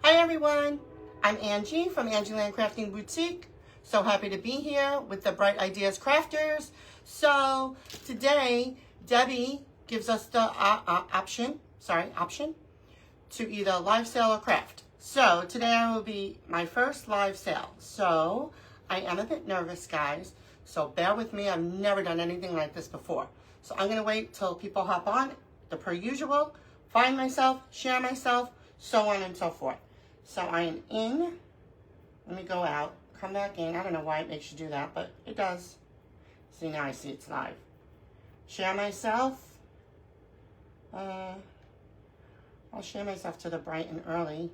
Hi everyone, I'm Angie from Angieland Crafting Boutique. So happy to be here with the Bright Ideas Crafters. So today, Debbie gives us the option to either live sale or craft. So today will be my first live sale. So I am a bit nervous, guys. So bear with me, I've never done anything like this before. So I'm gonna wait till people hop on, the per usual, find myself, share myself, so on and so forth. So I am in, let me go out, come back in. I don't know why it makes you do that, but it does. See, now I see it's live. Share myself. I'll share myself to the bright and early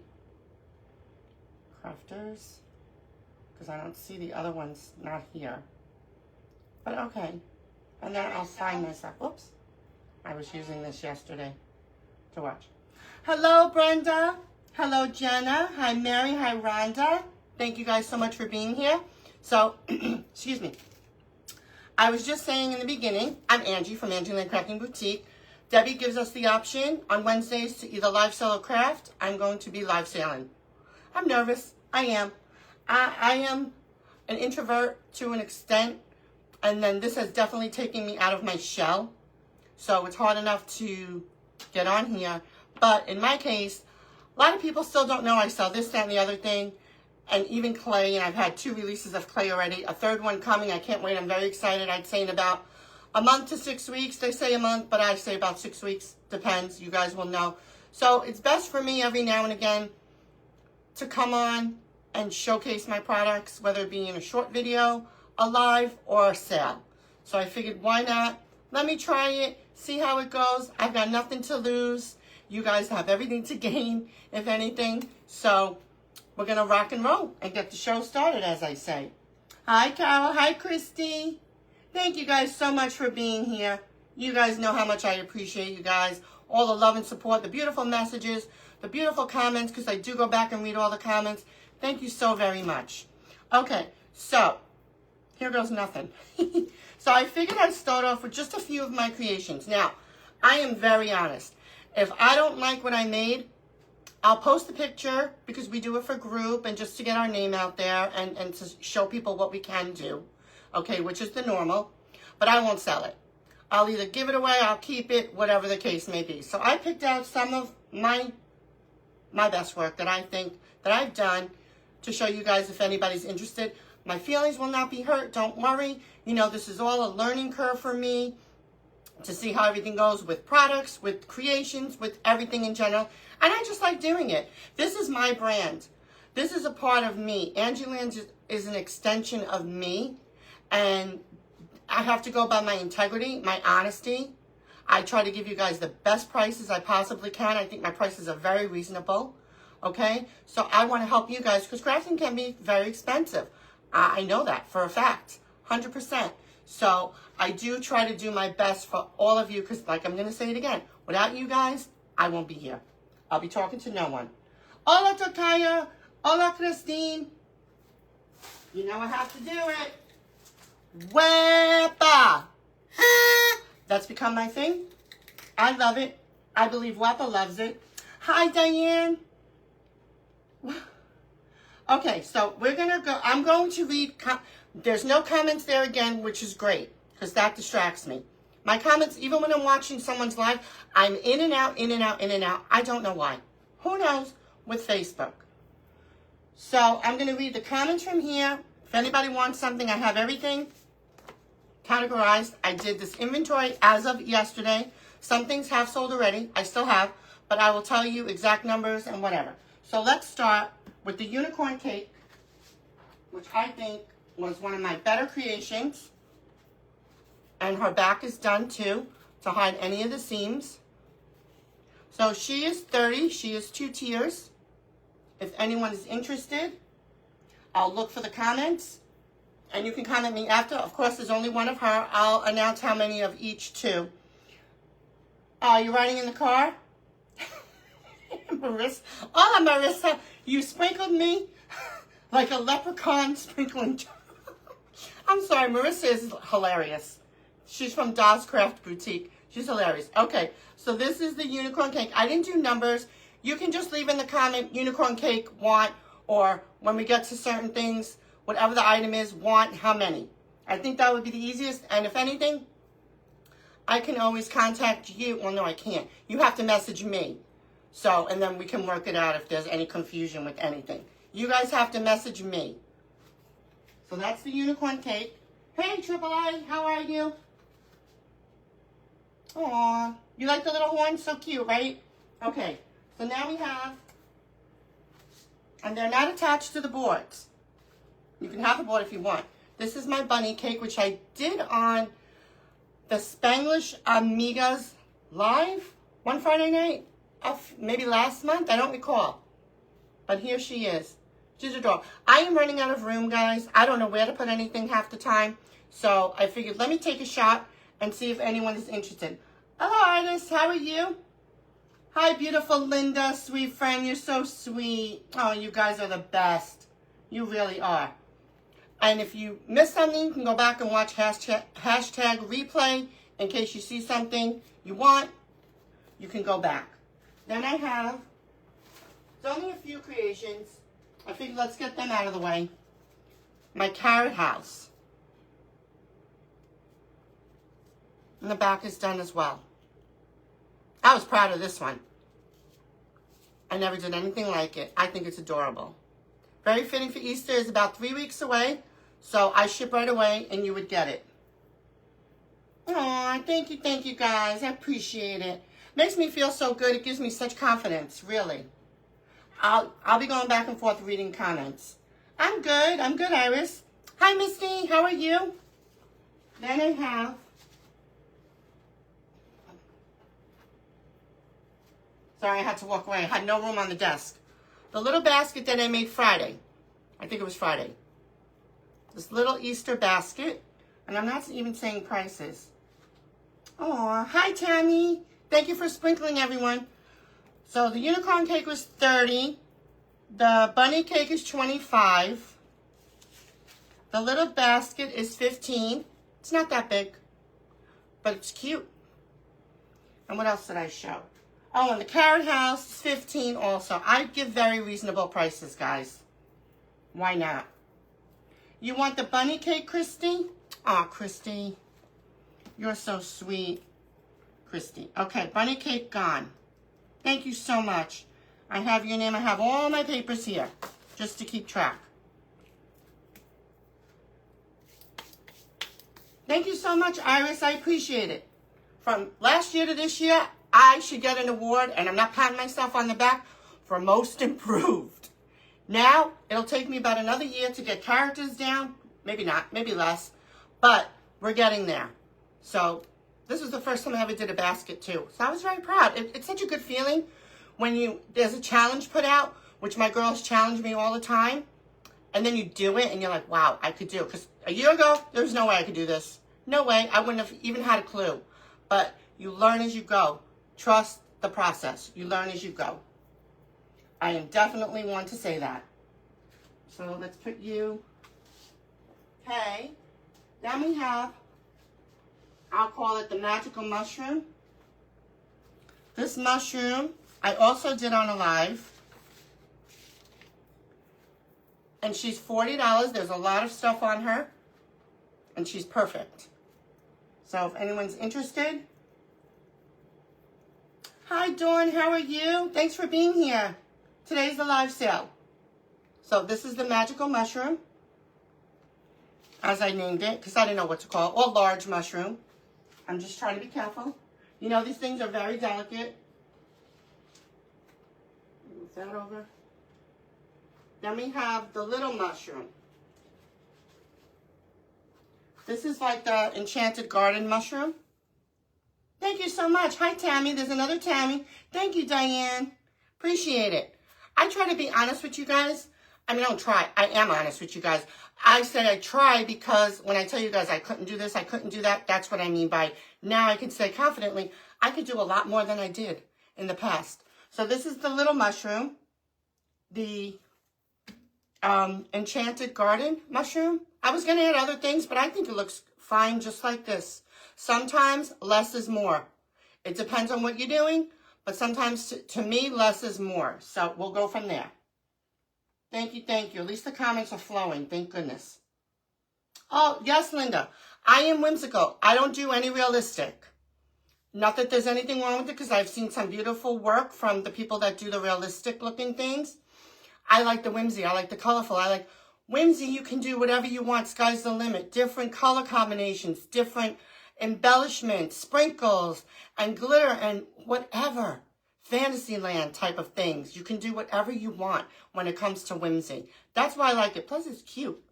crafters because I don't see the other ones not here. But okay. And then I'll find myself. Oops. I was using this yesterday to watch. Hello, Brenda. Hello, Jenna. Hi, Mary. Hi, Rhonda. Thank you guys so much for being here. So, excuse me. I was just saying in the beginning, I'm Angie from Angieland Crafting Boutique. Debbie gives us the option on Wednesdays to either live sell or craft. I'm going to be live selling. I'm nervous. I am. I am an introvert to an extent, and then this has definitely taken me out of my shell. So it's hard enough to get on here. But in my case, a lot of people still don't know I sell this, that, and the other thing. And even clay, and I've had 2 releases of clay already. A 3rd one coming. I can't wait. I'm very excited. I'd say in about a month to 6 weeks. They say a month, but I say about 6 weeks. Depends. You guys will know. So it's best for me every now and again to come on and showcase my products, whether it be in a short video, a live, or a sale. So I figured, why not? Let me try it, see how it goes. I've got nothing to lose. You guys have everything to gain, if anything. So we're going to rock and roll and get the show started, as I say. Hi, Carol. Hi, Christy. Thank you guys so much for being here. You guys know how much I appreciate you guys. All the love and support, the beautiful messages, the beautiful comments, because I do go back and read all the comments. Thank you so very much. Okay, so here goes nothing. So I figured I'd start off with just a few of my creations. Now, I am very honest. If I don't like what I made, I'll post a picture because we do it for group and just to get our name out there and to show people what we can do, okay, which is the normal, but I won't sell it. I'll either give it away, I'll keep it, whatever the case may be. So I picked out some of my best work that I think that I've done to show you guys if anybody's interested. My feelings will not be hurt, don't worry. You know, this is all a learning curve for me to see how everything goes with products, with creations, with everything in general. And I just like doing it. This is my brand. This is a part of me. Angieland is an extension of me. And I have to go by my integrity, my honesty. I try to give you guys the best prices I possibly can. I think my prices are very reasonable. Okay? So I want to help you guys because crafting can be very expensive. I know that for a fact. 100%. So I do try to do my best for all of you because, like I'm going to say it again, without you guys, I won't be here. I'll be talking to no one. Hola, Tokaya. Hola, Christine. You know I have to do it. Wepa. That's become my thing. I love it. I believe Wepa loves it. Hi, Diane. Okay, so we're going to go. I'm going to read. There's no comments there again, which is great because that distracts me. My comments, even when I'm watching someone's live, I'm in and out, in and out, in and out. I don't know why. Who knows with Facebook? So I'm going to read the comments from here. If anybody wants something, I have everything categorized. I did this inventory as of yesterday. Some things have sold already. I still have, but I will tell you exact numbers and whatever. So let's start with the unicorn cake, which I think was one of my better creations. And her back is done too, to hide any of the seams. So she is 30. She is 2 tiers. If anyone is interested, I'll look for the comments. And you can comment me after. Of course, there's only one of her. I'll announce how many of each too. Are you riding in the car? Marissa. Oh, Marissa, you sprinkled me like a leprechaun sprinkling. I'm sorry, Marissa is hilarious. She's from Doll's Craft Boutique. She's hilarious. Okay, so this is the unicorn cake. I didn't do numbers. You can just leave in the comment, unicorn cake, want, or when we get to certain things, whatever the item is, want, how many. I think that would be the easiest. And if anything, I can always contact you. Well, no, I can't. You have to message me. So, and then we can work it out if there's any confusion with anything. You guys have to message me. So that's the unicorn cake. Hey, AAA, how are you? Aw, you like the little horn? So cute, right? Okay, so now we have, and they're not attached to the boards. You can have the board if you want. This is my bunny cake, which I did on the Spanglish Amigas live one Friday night, maybe last month, I don't recall. But here she is. She's adorable. I am running out of room, guys. I don't know where to put anything half the time. So I figured, let me take a shot and see if anyone is interested. Hello, Artist. How are you? Hi, beautiful Linda, sweet friend. You're so sweet. Oh, you guys are the best. You really are. And if you missed something, you can go back and watch hashtag replay in case you see something you want. You can go back. Then I have, it's only a few creations. I figured let's get them out of the way. My carrot house. And the back is done as well. I was proud of this one. I never did anything like it. I think it's adorable. Very fitting for Easter. Is about 3 weeks away. So I ship right away and you would get it. Aw, thank you guys. I appreciate it. Makes me feel so good. It gives me such confidence, really. I'll be going back and forth reading comments. I'm good, Iris. Hi, Misty. How are you? Then I have, sorry, I had to walk away. I had no room on the desk. The little basket that I made Friday. I think it was Friday. This little Easter basket. And I'm not even saying prices. Aw, hi, Tammy. Thank you for sprinkling, everyone. So the unicorn cake was $30. The bunny cake is $25. The little basket is $15. It's not that big, but it's cute. And what else did I show? Oh, and the carrot house is $15 also. I give very reasonable prices, guys. Why not? You want the bunny cake, Christy? Aw, Christy. You're so sweet. Christy. Okay, bunny cake gone. Thank you so much. I have your name. I have all my papers here just to keep track. Thank you so much, Iris. I appreciate it. From last year to this year, I should get an award, and I'm not patting myself on the back, for most improved. Now, it'll take me about another year to get characters down. Maybe not, maybe less. But we're getting there. So this was the first time I ever did a basket too. So I was very proud. It's such a good feeling when there's a challenge put out, which my girls challenge me all the time. And then you do it and you're like, wow, I could do it. Because a year ago, there was no way I could do this. No way. I wouldn't have even had a clue. But you learn as you go. Trust the process. You learn as you go. I am definitely one to say that. So let's put you. Okay. Then we have, I'll call it the magical mushroom. This mushroom, I also did on a live. And she's $40. There's a lot of stuff on her. And she's perfect. So if anyone's interested. Hi, Dawn. How are you? Thanks for being here. Today's the live sale. So this is the magical mushroom, as I named it, because I didn't know what to call it, or large mushroom. I'm just trying to be careful. You know, these things are very delicate. Move that over. Then we have the little mushroom. This is like the Enchanted Garden mushroom. Thank you so much. Hi, Tammy. There's another Tammy. Thank you, Diane. Appreciate it. I try to be honest with you guys. I mean, I don't try. I am honest with you guys. I said I try because when I tell you guys I couldn't do this, I couldn't do that, that's what I mean by now I can say confidently, I could do a lot more than I did in the past. So this is the little mushroom, the Enchanted Garden mushroom. I was going to add other things, but I think it looks fine just like this. Sometimes less is more. It depends on what you're doing, But sometimes, to me, less is more. So we'll go from there. Thank you, thank you. At least the comments are flowing. Thank goodness. Oh, yes, Linda. I am whimsical. I don't do any realistic. Not that there's anything wrong with it, because I've seen some beautiful work from the people that do the realistic looking things. I like the whimsy. I like the colorful. I like whimsy. You can do whatever you want. Sky's the limit. Different color combinations, different embellishments, sprinkles, and glitter, and whatever. Fantasyland type of things. You can do whatever you want when it comes to whimsy. That's why I like it. Plus, it's cute.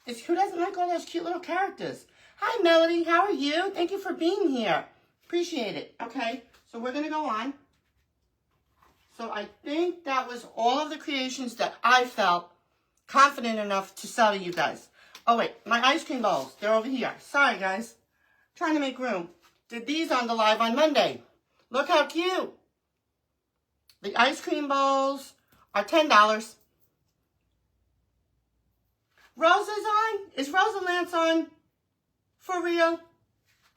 Who doesn't like all those cute little characters? Hi, Melody. How are you? Thank you for being here. Appreciate it. Okay, so we're going to go on. So I think that was all of the creations that I felt confident enough to sell to you guys. Oh, wait. My ice cream bowls. They're over here. Sorry, guys. Trying to make room. Did these on the live on Monday. Look how cute. The ice cream bowls are $10. Rosa's on? Is Rosa Lance on? For real?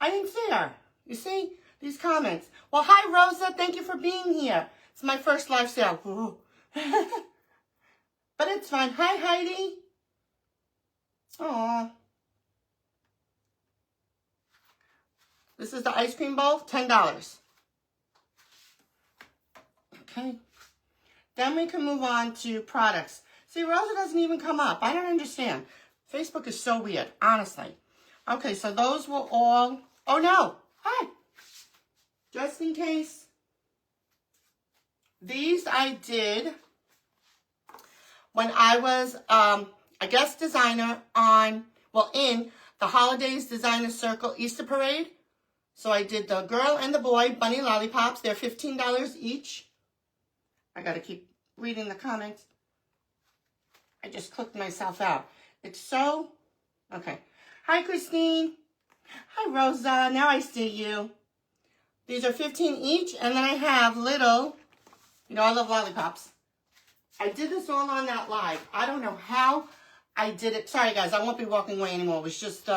I didn't see her. You see? These comments. Well, hi, Rosa. Thank you for being here. It's my first live sale. But it's fine. Hi, Heidi. Aww. This is the ice cream bowl. $10. Okay. Then we can move on to products. See, Rosa doesn't even come up. I don't understand. Facebook is so weird, honestly. Okay, so those were all... Oh, no. Hi. Just in case. These I did when I was a guest designer in the Holidays Designer Circle Easter Parade. So I did the girl and the boy bunny lollipops. They're $15 each. I got to keep reading the comments. I just clicked myself out. It's so... Okay. Hi, Christine. Hi, Rosa. Now I see you. These are $15 each. And then I have little... You know, I love lollipops. I did this all on that live. I don't know how I did it. Sorry, guys. I won't be walking away anymore. It was just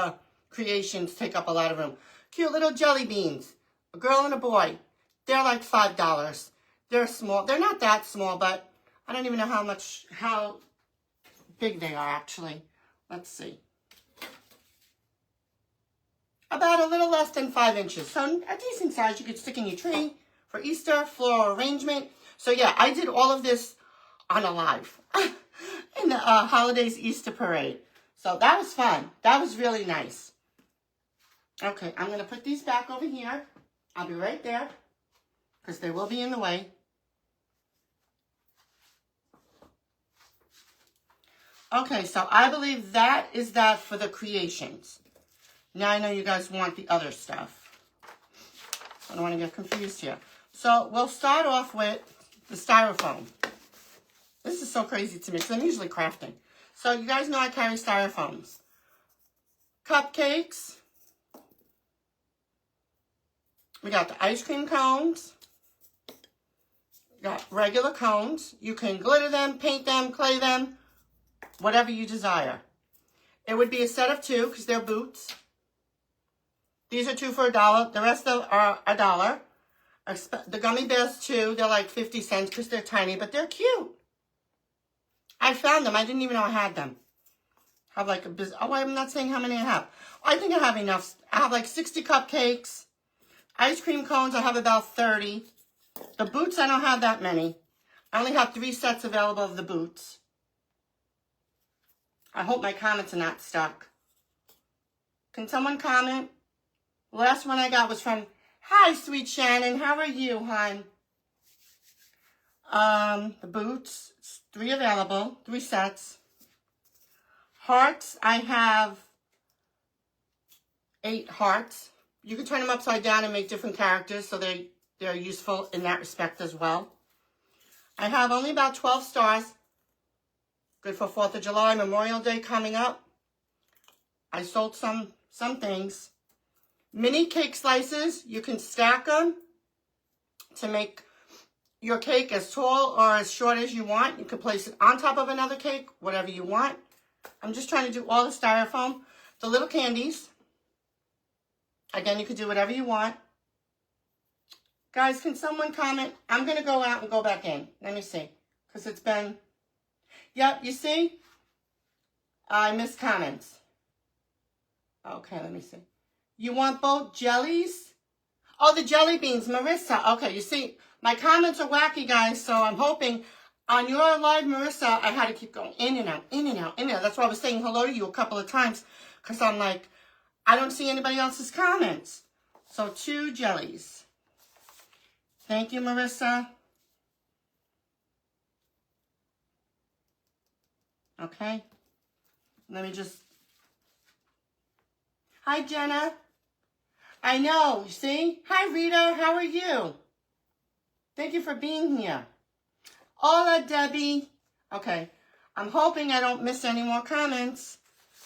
creations take up a lot of room. Cute little jelly beans. A girl and a boy. They're like $5. They're small. They're not that small, but I don't even know how big they are, actually. Let's see. About a little less than 5 inches. So a decent size you could stick in your tree for Easter, floral arrangement. So yeah, I did all of this on a live in the Holidays Easter Parade. So that was fun. That was really nice. Okay, I'm going to put these back over here. I'll be right there because they will be in the way. Okay, so I believe that is that for the creations. Now I know you guys want the other stuff. I don't want to get confused here. So we'll start off with the styrofoam. This is so crazy to me because I'm usually crafting. So you guys know I carry styrofoams. Cupcakes. We got the ice cream cones. We got regular cones. You can glitter them, paint them, clay them, whatever you desire. It would be a set of 2 because they're boots. These are 2 for $1. The rest are $1. The gummy bears, too, they're like 50 cents because they're tiny, but they're cute. I found them. I didn't even know I had them. I have like a business. Oh, I'm not saying how many I have. I think I have enough. I have like 60 cupcakes. Ice cream cones, I have about 30. The boots, I don't have that many. I only have 3 sets available of the boots. I hope my comments are not stuck. Can someone comment? The last one I got was from, hi, sweet Shannon. How are you, hon? The boots, 3 available, 3 sets. Hearts, I have 8 hearts. You can turn them upside down and make different characters, so they're useful in that respect as well. I have only about 12 stars. Good for 4th of July, Memorial Day coming up. I sold some things. Mini cake slices, you can stack them to make your cake as tall or as short as you want. You can place it on top of another cake, whatever you want. I'm just trying to do all the styrofoam. The little candies. Again, you could do whatever you want. Guys, can someone comment? I'm going to go out and go back in. Let me see. Because it's been... Yep, you see? I missed comments. Okay, let me see. You want both jellies? Oh, the jelly beans, Marissa. Okay, you see, my comments are wacky, guys, so I'm hoping on your live, Marissa, I had to keep going in and out, in and out, in and out. That's why I was saying hello to you a couple of times, because I'm like, I don't see anybody else's comments. So 2 jellies. Thank you, Marissa. Okay. Let me just... Hi, Jenna. I know, you see? Hi, Rita. How are you? Thank you for being here. Hola, Debbie. Okay. I'm hoping I don't miss any more comments.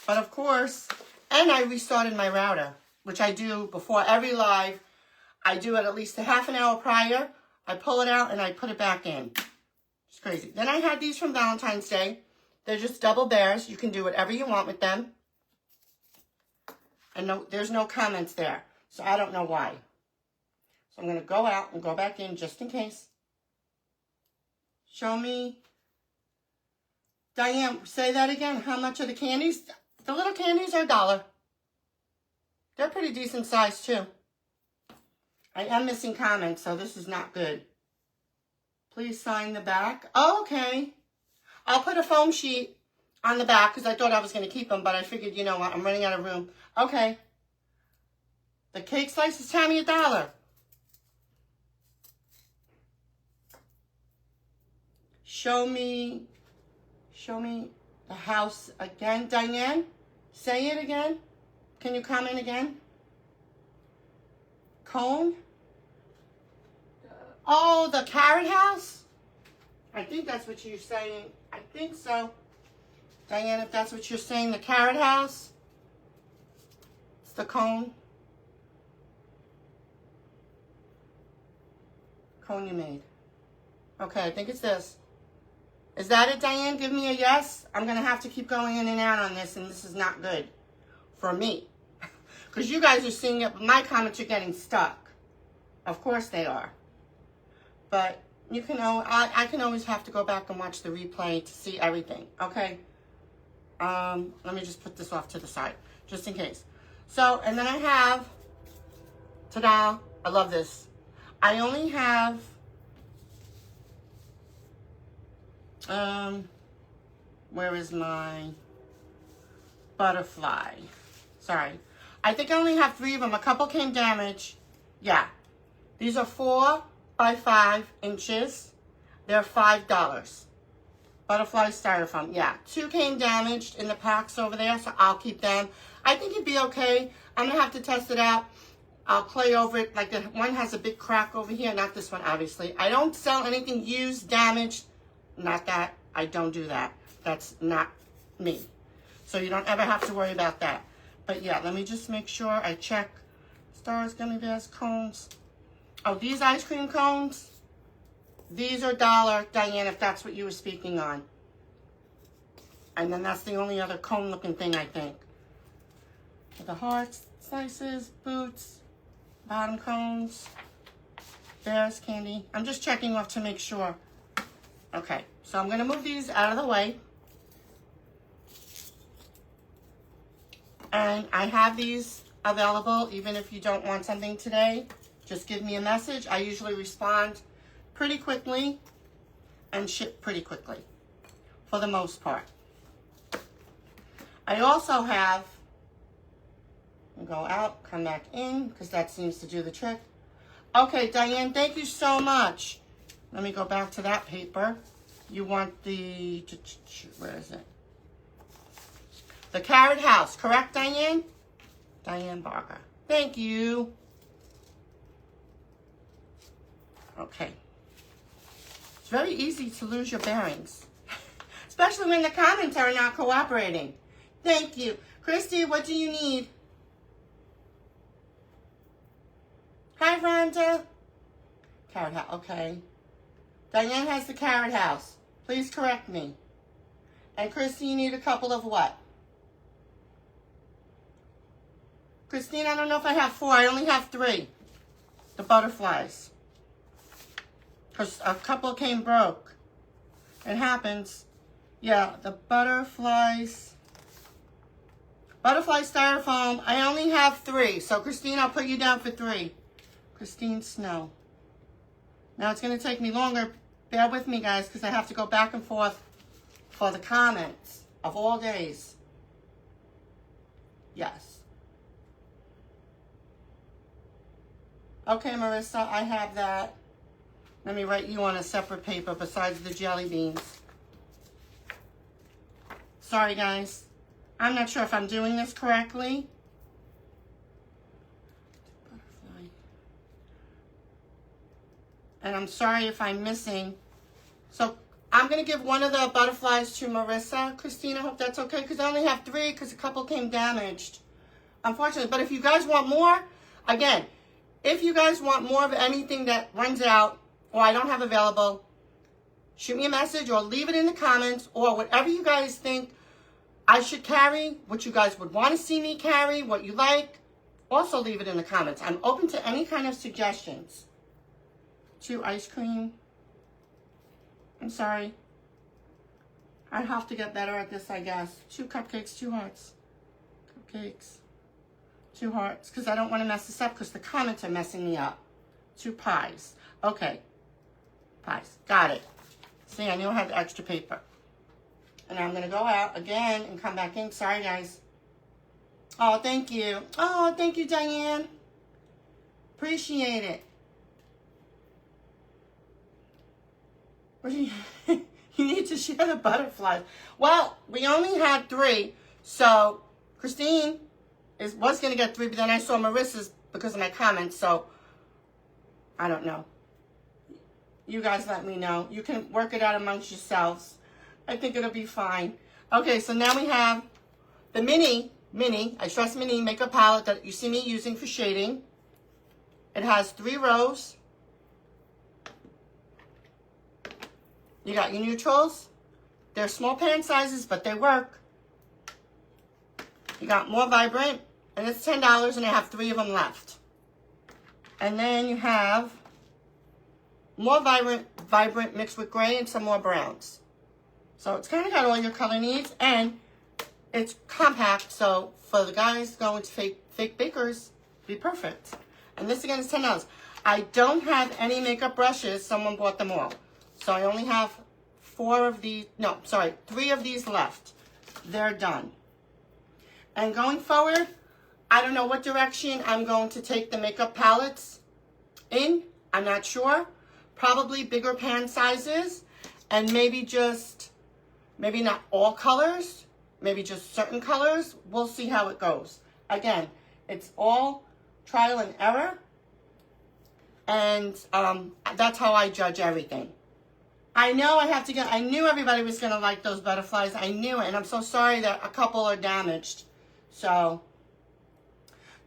But, of course... And I restarted my router, which I do before every live. I do it at least a half an hour prior. I pull it out and I put it back in. It's crazy. Then I had these from Valentine's Day. They're just double bears. You can do whatever you want with them. And no, there's no comments there. So I don't know why. So I'm going to go out and go back in just in case. Show me. Diane, say that again. How much are the candies? The little candies are $1. They're pretty decent size too. I am missing comments, so this is not good. Please sign the back. Oh, okay. I'll put a foam sheet on the back because I thought I was going to keep them, but I figured, you know what, I'm running out of room. Okay. The cake slice is Tammy $1. Show me the house again. Diane, say it again. Can you comment again? Cone? Oh, the carrot house? I think that's what you're saying. I think so. Diane, if that's what you're saying, the carrot house? It's the cone. Cone you made. Okay, I think it's this. Is that it, Diane? Give me a yes. I'm going to have to keep going in and out on this, and this is not good for me. Because you guys are seeing it, but my comments are getting stuck. Of course they are. But you can, I can always have to go back and watch the replay to see everything. Okay? Let me just put this off to the side, just in case. So, and then I have, ta-da, I love this. I only have, where is my butterfly? Sorry. I think I only have 3 of them. A couple came damaged. Yeah. These are 4 by 5 inches. They're $5. Butterfly styrofoam. Yeah. 2 came damaged in the packs over there, so I'll keep them. I think it'd be okay. I'm going to have to test it out. I'll play over it. Like the one has a big crack over here. Not this one, obviously. I don't sell anything used, damaged. Not that. I don't do that. That's not me. So you don't ever have to worry about that. But yeah, let me just make sure I check. Stars, gummy bears, cones. Oh, these ice cream cones. These are $1, Diane, if that's what you were speaking on. And then that's the only other cone looking thing, I think. For the hearts, slices, boots, bottom cones, bears, candy. I'm just checking off to make sure. Okay, so I'm going to move these out of the way. And I have these available, even if you don't want something today. Just give me a message. I usually respond pretty quickly and ship pretty quickly, for the most part. I also have, go out, come back in, because that seems to do the trick. Okay, Diane, thank you so much. Let me go back to that paper. You want the, where is it? The carrot house, correct, Diane? Diane Barker. Thank you. Okay. It's very easy to lose your bearings, especially when the comments are not cooperating. Thank you. Christy, what do you need? Hi, Rhonda. Carrot house, okay. Diane has the carrot house. Please correct me. And Christy, you need a couple of what? Christine, I don't know if I have 4. I only have 3. The butterflies. because a couple came broke. It happens. Yeah, the butterflies. Butterfly styrofoam. I only have 3. So, Christine, I'll put you down for 3. Christine Snow. Now, it's going to take me longer. Bear with me, guys, because I have to go back and forth for the comments of all days. Yes. Okay, Marissa, I have that. Let me write you on a separate paper besides the jelly beans. Sorry, guys. I'm not sure if I'm doing this correctly. Butterfly. And I'm sorry if I'm missing. So I'm going to give one of the butterflies to Marissa. Christine, I hope that's okay, because I only have 3 because a couple came damaged. Unfortunately. But if you guys want more, again, if you guys want more of anything that runs out or I don't have available, shoot me a message or leave it in the comments, or whatever you guys think I should carry, what you guys would want to see me carry, what you like. Also leave it in the comments. I'm open to any kind of suggestions. 2 ice cream. I'm sorry. I have to get better at this, I guess. 2 cupcakes, 2 hearts. Cupcakes. 2 hearts, because I don't want to mess this up because the comments are messing me up. 2 pies. Okay. Pies. Got it. See, I knew I had the extra paper. And I'm going to go out again and come back in. Sorry, guys. Oh, thank you. Oh, thank you, Diane. Appreciate it. You need to share the butterflies. Well, we only had 3. So, Christine was going to get 3, but then I saw Marissa's because of my comments. So, I don't know. You guys let me know. You can work it out amongst yourselves. I think it'll be fine. Okay, so now we have the mini, I stress mini makeup palette that you see me using for shading. It has 3 rows. You got your neutrals. They're small pan sizes, but they work. You got more vibrant, and it's $10, and I have 3 of them left. And then you have more vibrant mixed with gray and some more browns. So it's kind of got all your color needs, and it's compact, so for the guys going to fake bakers, be perfect. And this again is $10. I don't have any makeup brushes. Someone bought them all. So I only have 3 of these left. They're done. And going forward, I don't know what direction I'm going to take the makeup palettes in. I'm not sure. Probably bigger pan sizes, and maybe not all colors, maybe just certain colors. We'll see how it goes. Again, it's all trial and error, and that's how I judge everything. I know I knew everybody was going to like those butterflies. I knew it, and I'm so sorry that a couple are damaged. So,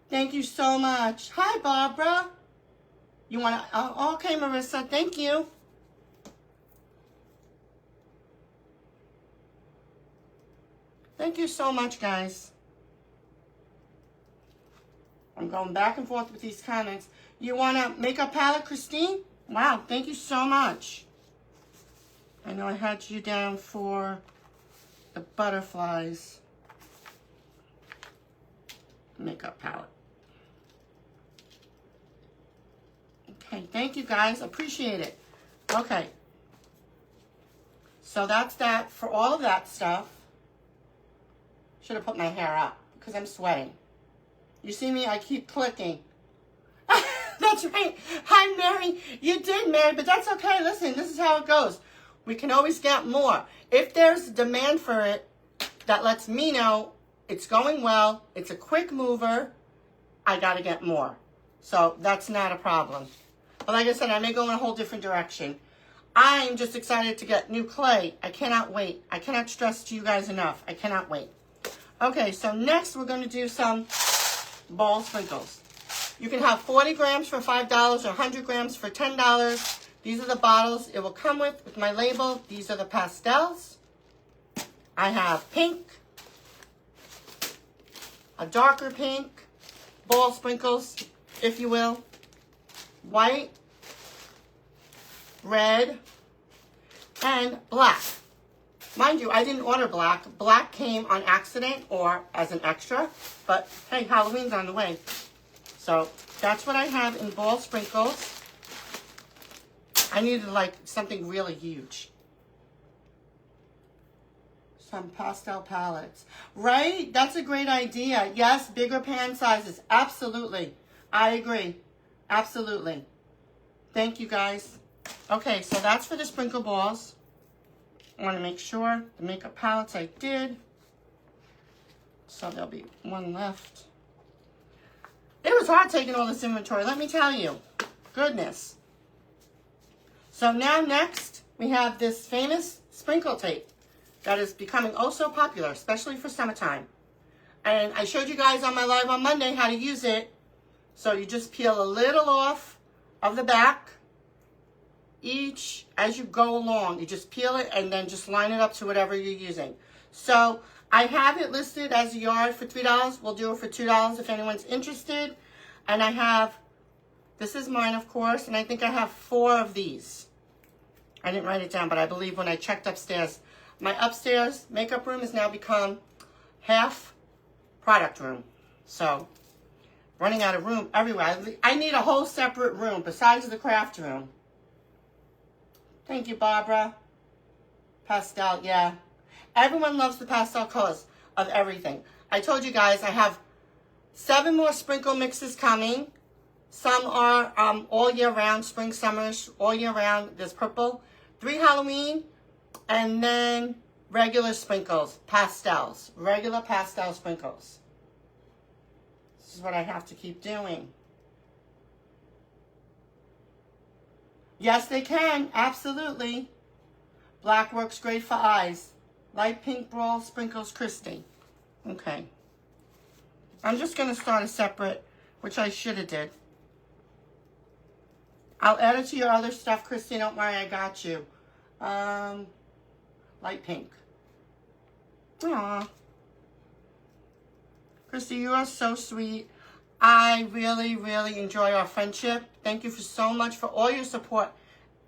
thank you so much. Hi, Barbara. You want to, okay, Marissa, thank you. Thank you so much, guys. I'm going back and forth with these comments. You want a makeup palette, Christine? Wow, thank you so much. I know I had you down for the butterflies makeup palette. Okay, thank you, guys. Appreciate it. Okay. So that's that for all of that stuff. Should have put my hair up because I'm sweating. You see me? I keep clicking. That's right. Hi, Mary. You did, Mary, but that's okay. Listen, this is how it goes. We can always get more. If there's demand for it, that lets me know it's going well. It's a quick mover. I got to get more. So that's not a problem. But like I said, I may go in a whole different direction. I'm just excited to get new clay. I cannot wait. I cannot stress to you guys enough. I cannot wait. Okay, so next we're going to do some ball sprinkles. You can have 40 grams for $5 or 100 grams for $10. These are the bottles it will come with my label. These are the pastels. I have pink, a darker pink, ball sprinkles, if you will, white, red, and black. Mind you, I didn't order black. Black came on accident or as an extra, but hey, Halloween's on the way. So that's what I have in ball sprinkles. I needed like something really huge. Some pastel palettes. Right? That's a great idea. Yes, bigger pan sizes. Absolutely. I agree. Absolutely. Thank you, guys. Okay, so that's for the sprinkle balls. I want to make sure the makeup palettes I did. So there'll be one left. It was hard taking all this inventory, let me tell you. Goodness. So now next, we have this famous sprinkle tape that is becoming oh so popular, especially for summertime. And I showed you guys on my live on Monday how to use it. So you just peel a little off of the back. Each, as you go along, you just peel it and then just line it up to whatever you're using. So I have it listed as a yard for $3. We'll do it for $2 if anyone's interested. And I have, this is mine, of course, and I think I have 4 of these. I didn't write it down, but I believe when I checked upstairs, my upstairs makeup room has now become half product room. So, running out of room everywhere. I need a whole separate room besides the craft room. Thank you, Barbara. Pastel, yeah. Everyone loves the pastel colors of everything. I told you guys I have 7 more sprinkle mixes coming. Some are all year round, spring, summers, all year round. There's purple, 3 Halloween, and then regular sprinkles, pastels, regular pastel sprinkles. This is what I have to keep doing. Yes, they can. Absolutely. Black works great for eyes. Light pink ball sprinkles, Christy. Okay. I'm just going to start a separate, which I should have did. I'll add it to your other stuff, Christy. Don't worry, I got you. Light pink. Aww. Christy, you are so sweet. I really, really enjoy our friendship. Thank you so much for all your support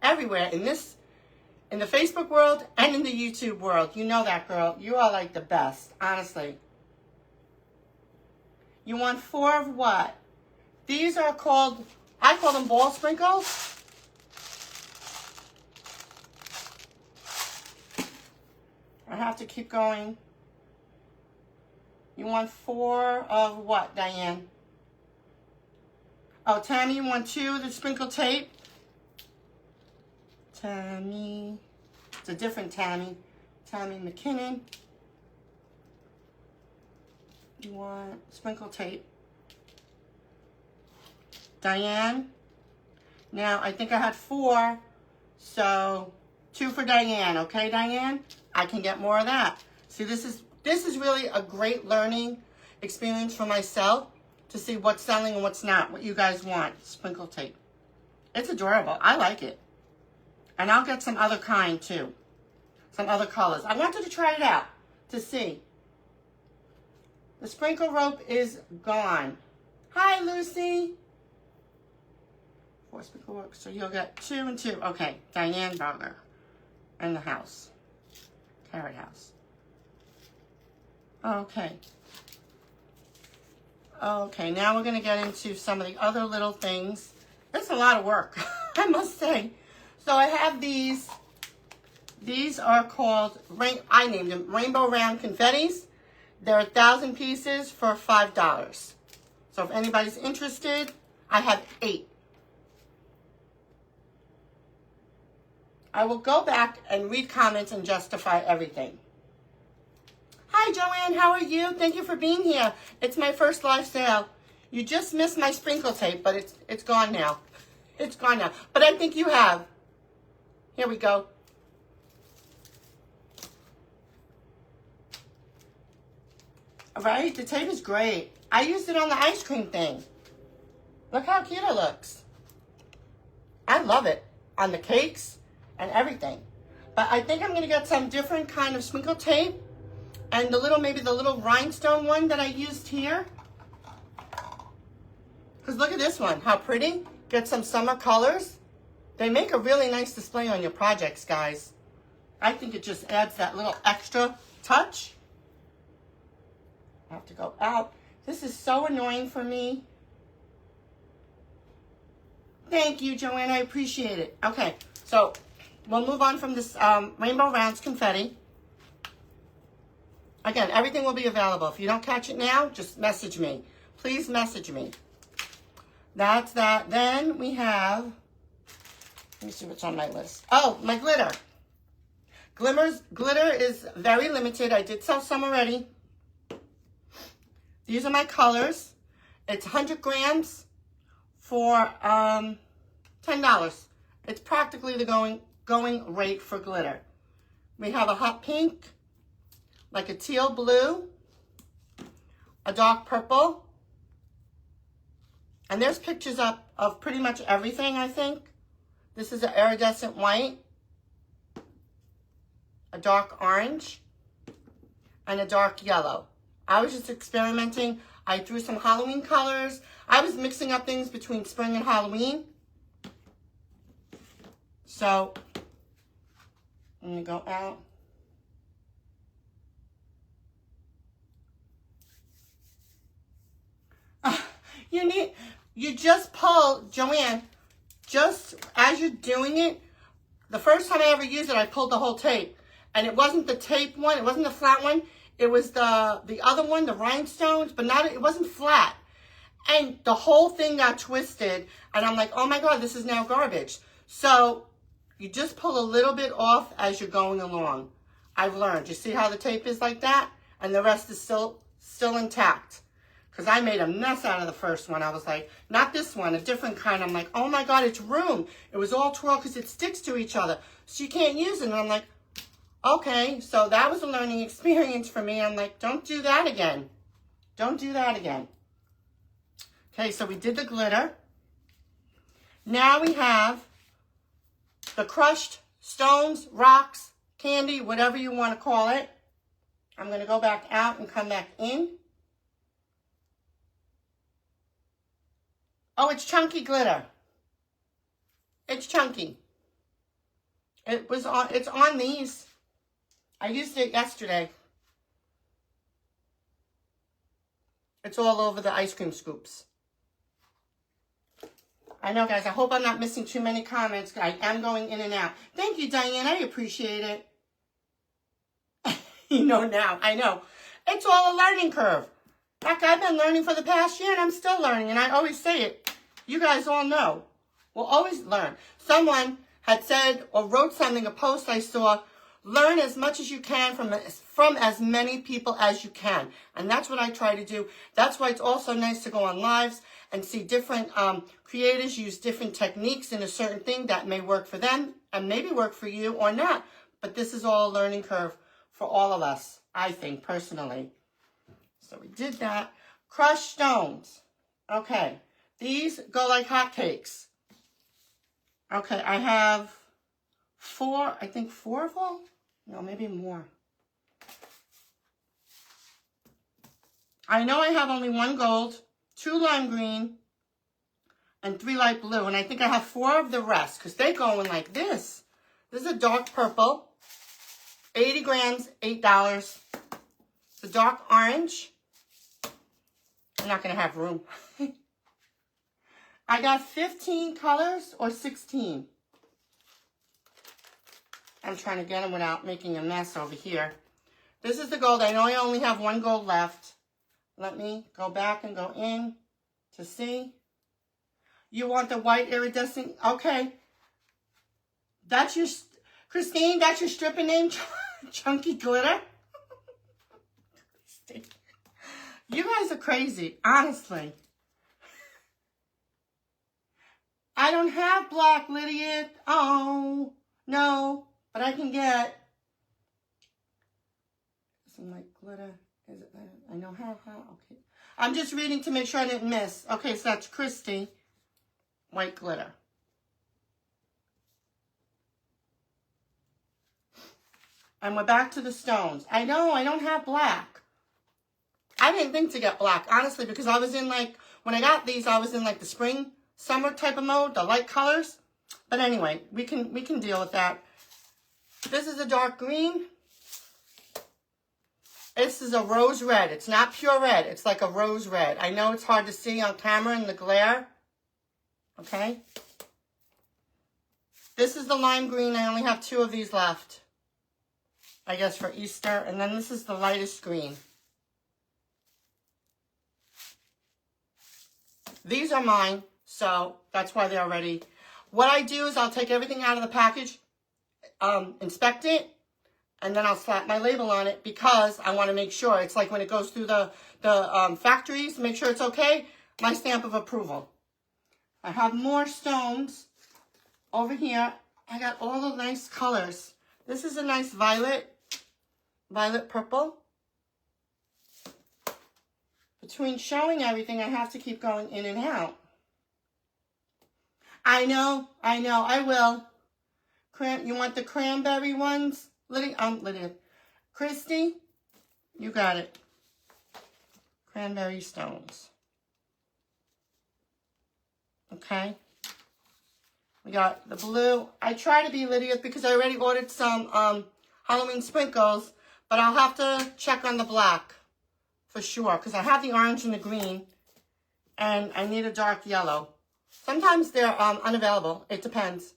everywhere in the Facebook world and in the YouTube world. You know that, girl. You are like the best, honestly. You want 4 of what? These are called, I call them ball sprinkles. I have to keep going. You want 4 of what, Diane? Oh, Tammy, you want 2 of the sprinkle tape? Tammy. It's a different Tammy. Tammy McKinnon. You want sprinkle tape? Diane. Now, I think I had 4. So, 2 for Diane. Okay, Diane? I can get more of that. See, this is really a great learning experience for myself. To see what's selling and what's not, what you guys want. Sprinkle tape. It's adorable. I like it. And I'll get some other kind too. Some other colors. I wanted to try it out to see. The sprinkle rope is gone. Hi, Lucy. 4 sprinkle ropes. So you'll get 2 and 2. Okay. Diane Barger. And the house. Carrot house. Okay. Okay, now we're going to get into some of the other little things. It's a lot of work, I must say. So I have these. These are called, I named them Rainbow Round Confettis. They're 1,000 pieces for $5. So if anybody's interested, I have 8. I will go back and read comments and justify everything. Hi, Joanne. How are you? Thank you for being here. It's my first live sale. You just missed my sprinkle tape, but it's gone now. It's gone now. But I think you have. Here we go. All right. The tape is great. I used it on the ice cream thing. Look how cute it looks. I love it. On the cakes and everything. But I think I'm going to get some different kind of sprinkle tape. And maybe the little rhinestone one that I used here. Because look at this one. How pretty. Get some summer colors. They make a really nice display on your projects, guys. I think it just adds that little extra touch. I have to go out. This is so annoying for me. Thank you, Joanne. I appreciate it. Okay, so we'll move on from this Rainbow Rounds confetti. Again, everything will be available. If you don't catch it now, just message me. Please message me. That's that. Then we have, let me see what's on my list. Oh, my glitter. Glitter is very limited. I did sell some already. These are my colors. It's 100 grams for $10. It's practically the going rate for glitter. We have a hot pink, like a teal blue, a dark purple, and there's pictures up of pretty much everything, I think. This is an iridescent white, a dark orange, and a dark yellow. I was just experimenting. I threw some Halloween colors. I was mixing up things between spring and Halloween. So, I'm going to go out. You just pull, Joanne, just as you're doing it, the first time I ever used it, I pulled the whole tape. And it wasn't the tape one, it wasn't the flat one. It was the other one, the rhinestones, but it wasn't flat. And the whole thing got twisted. And I'm like, oh my God, this is now garbage. So you just pull a little bit off as you're going along. I've learned. You see how the tape is like that? And the rest is still intact. Because I made a mess out of the first one. I was like, not this one, a different kind. I'm like, oh my God, it's room. It was all twirled because it sticks to each other. So you can't use it. And I'm like, okay, so that was a learning experience for me. I'm like, don't do that again. Don't do that again. Okay, so we did the glitter. Now we have the crushed stones, rocks, candy, whatever you want to call it. I'm going to go back out and come back in. Oh, it's chunky glitter. It's chunky. It's on these. I used it yesterday. It's all over the ice cream scoops. I know, guys. I hope I'm not missing too many comments. I am going in and out. Thank you, Diane. I appreciate it. You know now. I know. It's all a learning curve. Heck, I've been learning for the past year, and I'm still learning. And I always say it. You guys all know. We'll always learn. Someone had said or wrote something, a post I saw, learn as much as you can from as many people as you can. And that's what I try to do. That's why it's also nice to go on lives and see different creators use different techniques in a certain thing that may work for them and maybe work for you or not. But this is all a learning curve for all of us, I think, personally. So we did that. Crushed stones. Okay. These go like hotcakes. Okay, I have four of them? No, maybe more. I know I have only 1 gold, 2 lime green, and 3 light blue. And I think I have 4 of the rest because they go in like this. This is a dark purple, 80 grams, $8. The dark orange. I'm not going to have room. I got 15 colors or 16. I'm trying to get them without making a mess over here. This is the gold. I know I only have 1 gold left. Let me go back and go in to see. You want the white iridescent? Okay. That's your, Christine, that's your stripper name? Chunky Glitter? You guys are crazy, honestly. I don't have black, Lydia. Oh, no. But I can get some like glitter. Is it? I know how. Okay. I'm just reading to make sure I didn't miss. Okay, so that's Christy. White glitter. And we're back to the stones. I know, I don't have black. I didn't think to get black, honestly, because I was in like, when I got these, I was in like the spring, summer type of mode, the light colors. But anyway, we can deal with that. This is a dark green. This is a rose red. It's not pure red. It's like a rose red. I know it's hard to see on camera in the glare. Okay. This is the lime green. I only have 2 of these left, I guess, for Easter. And then this is the lightest green. These are mine, so that's why they're ready. What I do is I'll take everything out of the package, inspect it, and then I'll slap my label on it because I want to make sure. It's like when it goes through the factories, make sure it's okay, my stamp of approval. I have more stones over here. I got all the nice colors. This is a nice violet purple. Between showing everything, I have to keep going in and out. I know, I will. You want the cranberry ones? Lydia. Christy, you got it. Cranberry stones. Okay. We got the blue. I try to be Lydia because I already ordered some Halloween sprinkles, but I'll have to check on the black for sure because I have the orange and the green, and I need a dark yellow. Sometimes they're unavailable. It depends.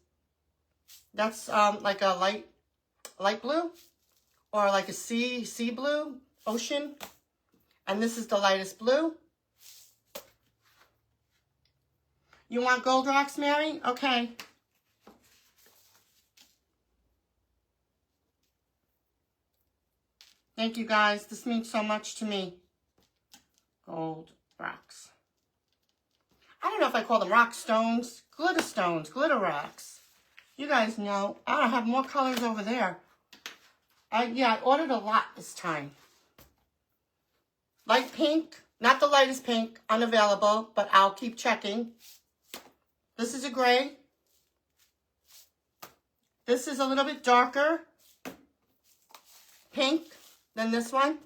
That's like a light blue or like a sea blue, ocean. And this is the lightest blue. You want gold rocks, Mary? Okay. Thank you, guys. This means so much to me. Gold rocks. I don't know if I call them rock stones, glitter rocks. You guys know. I have more colors over there. I ordered a lot this time. Light pink, not the lightest pink, unavailable, but I'll keep checking. This is a gray. This is a little bit darker pink than this one.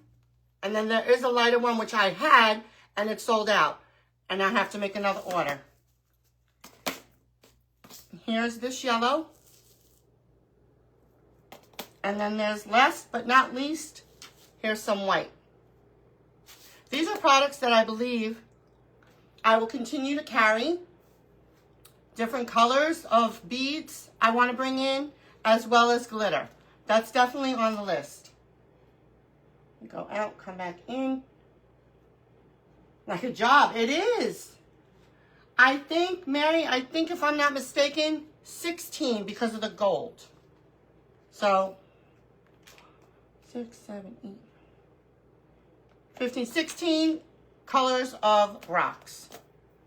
And then there is a lighter one, which I had, and it sold out. And I have to make another order. Here's this yellow. And then there's last but not least, here's some white. These are products that I believe I will continue to carry. Different colors of beads I want to bring in, as well as glitter. That's definitely on the list. Go out, come back in. Like a job. It is. I think, Mary, if I'm not mistaken, 16 because of the gold. So, 6, 7, 8, 15, 16 colors of rocks.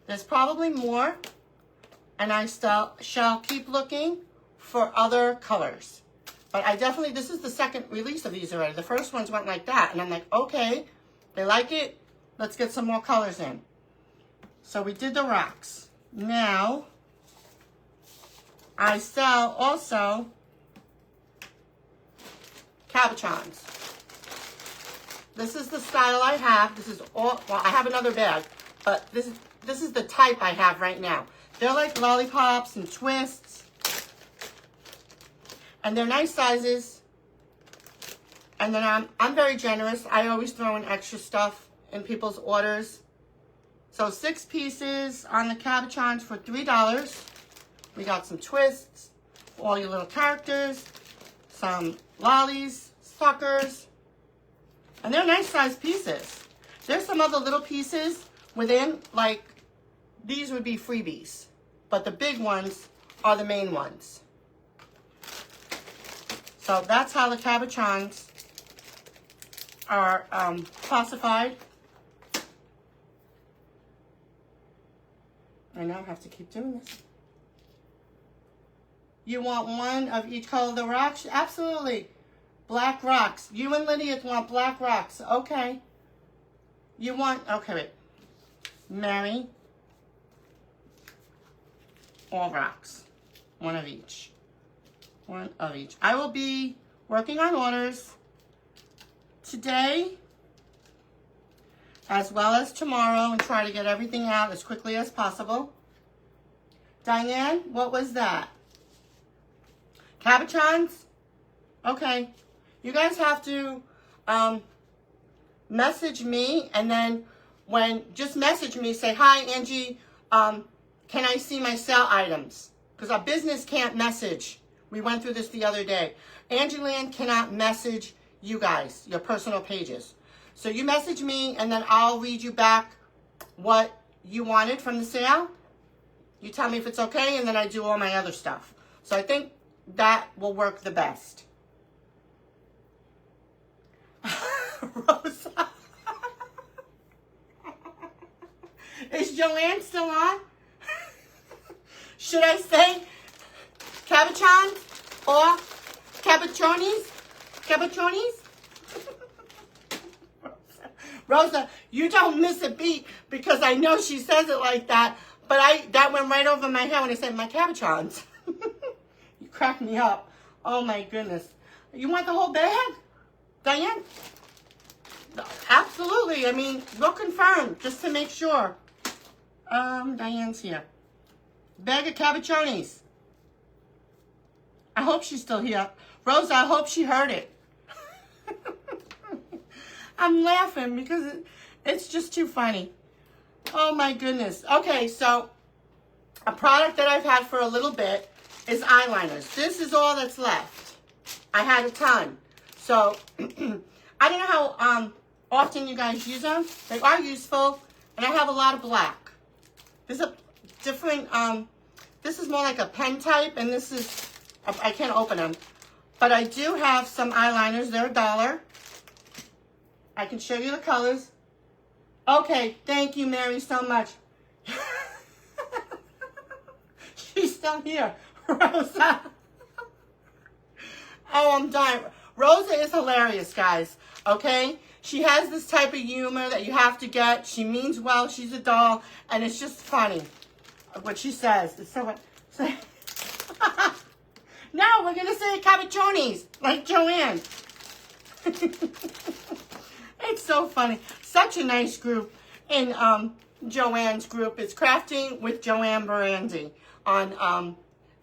There's probably more, and I shall keep looking for other colors. But I definitely, this is the second release of these already. The first ones went like that, and I'm like, okay, they like it. Let's get some more colors in. So we did the rocks. Now, I sell also cabochons. This is the style I have. This is all, well, I have another bag, but this is the type I have right now. They're like lollipops and twists. And they're nice sizes. And then I'm very generous. I always throw in extra stuff in people's orders. So 6 pieces on the cabochons for $3. We got some twists, all your little characters, some lollies, suckers, and they're nice sized pieces. There's some other little pieces within, like these would be freebies, but the big ones are the main ones. So that's how the cabochons are classified. I now have to keep doing this. You want one of each color of the rocks? Absolutely. Black rocks. You and Lydia want black rocks. Okay. You want, okay, wait. Mary. All rocks. One of each. One of each. I will be working on orders today as well as tomorrow and try to get everything out as quickly as possible. Diane, what was that? Cabochons? Okay. You guys have to message me, and then just message me, say, hi, Angie, can I see my sale items? Because our business can't message. We went through this the other day. Angie Land cannot message you guys, your personal pages. So you message me, and then I'll read you back what you wanted from the sale. You tell me if it's okay, and then I do all my other stuff. So I think that will work the best. Rosa. Is Joanne still on? Should I say cabochons or cabochonis? Cabochonis? Rosa, you don't miss a beat because I know she says it like that, but that went right over my head when I said my cabochons. You cracked me up. Oh my goodness. You want the whole bag, Diane? Absolutely. I mean, we'll confirm just to make sure. Diane's here. Bag of cabochonis. I hope she's still here. Rosa, I hope she heard it. I'm laughing because it's just too funny. Oh my goodness. Okay, so a product that I've had for a little bit is eyeliners. This is all that's left. I had a ton. So I don't know how often you guys use them. They are useful, and I have a lot of black. There's a different, this is more like a pen type, and this is, I can't open them. But I do have some eyeliners. They're $1. I can show you the colors. Okay, thank you, Mary, so much. She's still here. Rosa. Oh, I'm dying. Rosa is hilarious, guys. Okay? She has this type of humor that you have to get. She means well. She's a doll. And it's just funny what she says. It's so... No, we're going to say cabochonis, like Joanne. It's so funny. Such a nice group in Joanne's group. It's Crafting with Joanne Brandy on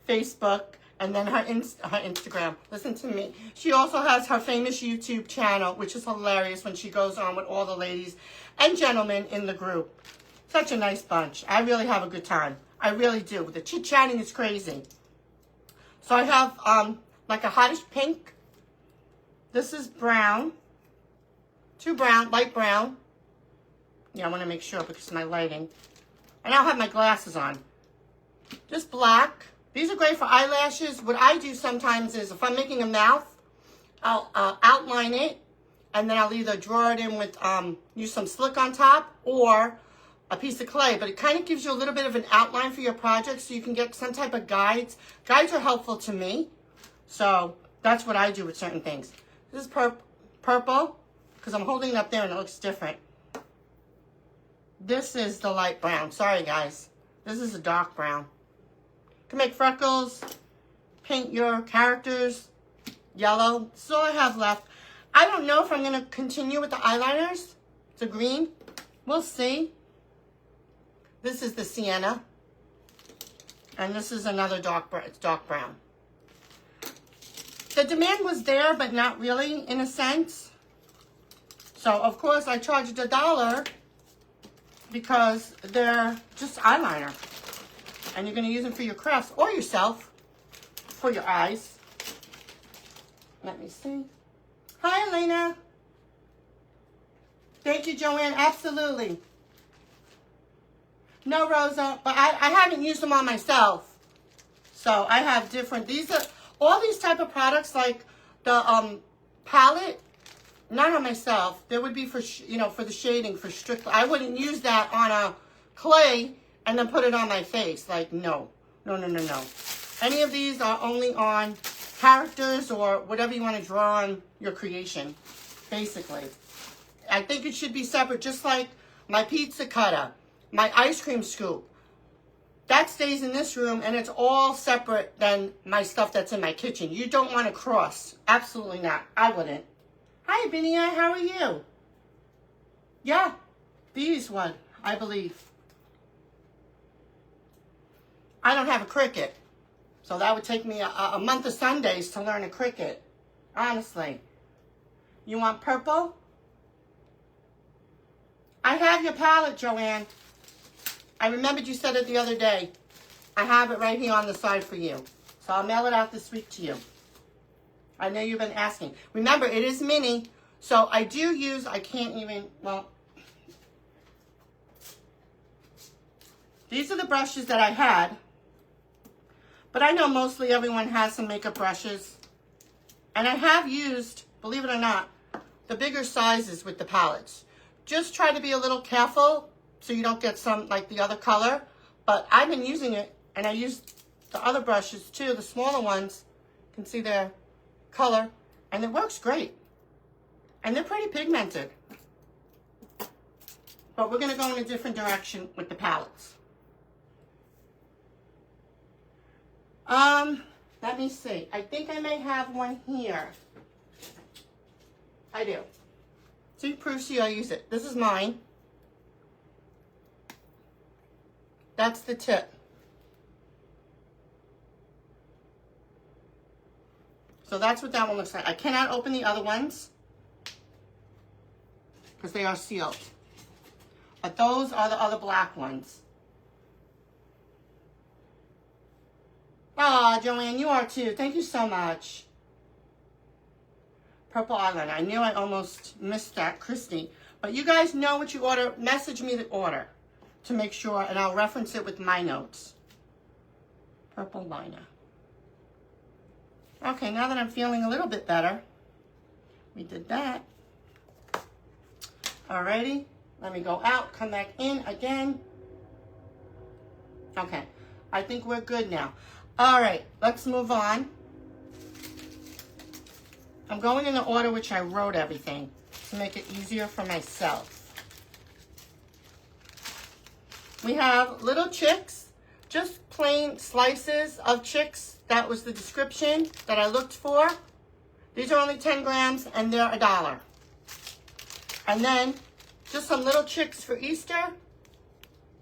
Facebook, and then her Instagram. Listen to me. She also has her famous YouTube channel, which is hilarious when she goes on with all the ladies and gentlemen in the group. Such a nice bunch. I really have a good time. I really do. The chit-chatting is crazy. So I have like a hottish pink. This is brown. Two brown, light brown. Yeah, I want to make sure because of my lighting. And I'll have my glasses on. Just black. These are great for eyelashes. What I do sometimes is if I'm making a mouth, I'll outline it, and then I'll either draw it in with, use some slick on top or a piece of clay. But it kind of gives you a little bit of an outline for your project so you can get some type of guides. Guides are helpful to me. So that's what I do with certain things. This is purple because I'm holding it up there and it looks different. This is the light brown. Sorry, guys. This is a dark brown. You can make freckles, paint your characters yellow. That's all I have left. I don't know if I'm going to continue with the eyeliners. It's a green. We'll see. This is the sienna. And this is another dark brown. It's dark brown. The demand was there, but not really, in a sense. So, of course, I charged $1 because they're just eyeliner. And you're going to use them for your crafts or yourself for your eyes. Let me see. Hi, Elena. Thank you, Joanne. Absolutely. No, Rosa, but I haven't used them on myself. So I have different, these are, all these type of products like the palette, not on myself. There would be for, for the shading, for strict, I wouldn't use that on a clay and then put it on my face. Like, no. No. Any of these are only on characters or whatever you want to draw on your creation, basically. I think it should be separate, just like my pizza cutter, my ice cream scoop. That stays in this room, and it's all separate than my stuff that's in my kitchen. You don't want to cross. Absolutely not. I wouldn't. Hi, Binia. How are you? Yeah, these one, I believe. I don't have a Cricut. So that would take me a month of Sundays to learn a Cricut. Honestly. You want purple? I have your palette, Joanne. I remembered you said it the other day. I have it right here on the side for you. So I'll mail it out this week to you. I know you've been asking. Remember, it is mini. So I do use, I can't even, well. These are the brushes that I had. But I know mostly everyone has some makeup brushes. And I have used, believe it or not, the bigger sizes with the palettes. Just try to be a little careful so you don't get some like the other color. But I've been using it, and I used the other brushes too, the smaller ones. You can see their color, and it works great. And they're pretty pigmented. But we're going to go in a different direction with the palettes. Let me see. I think I may have one here. I do. See, Prusi, I use it. This is mine. That's the tip. So that's what that one looks like. I cannot open the other ones because they are sealed. But those are the other black ones. Aw, Joanne, you are too. Thank you so much. Purple eyeliner. I knew I almost missed that, Christy. But you guys know what you order. Message me the order to make sure, and I'll reference it with my notes. Purple liner. Okay, now that I'm feeling a little bit better, we did that. Alrighty, let me go out, come back in again. Okay, I think we're good now. All right, let's move on. I'm going in the order which I wrote everything to make it easier for myself. We have little chicks, just plain slices of chicks. That was the description that I looked for. These are only 10 grams and they're $1. And then just some little chicks for Easter.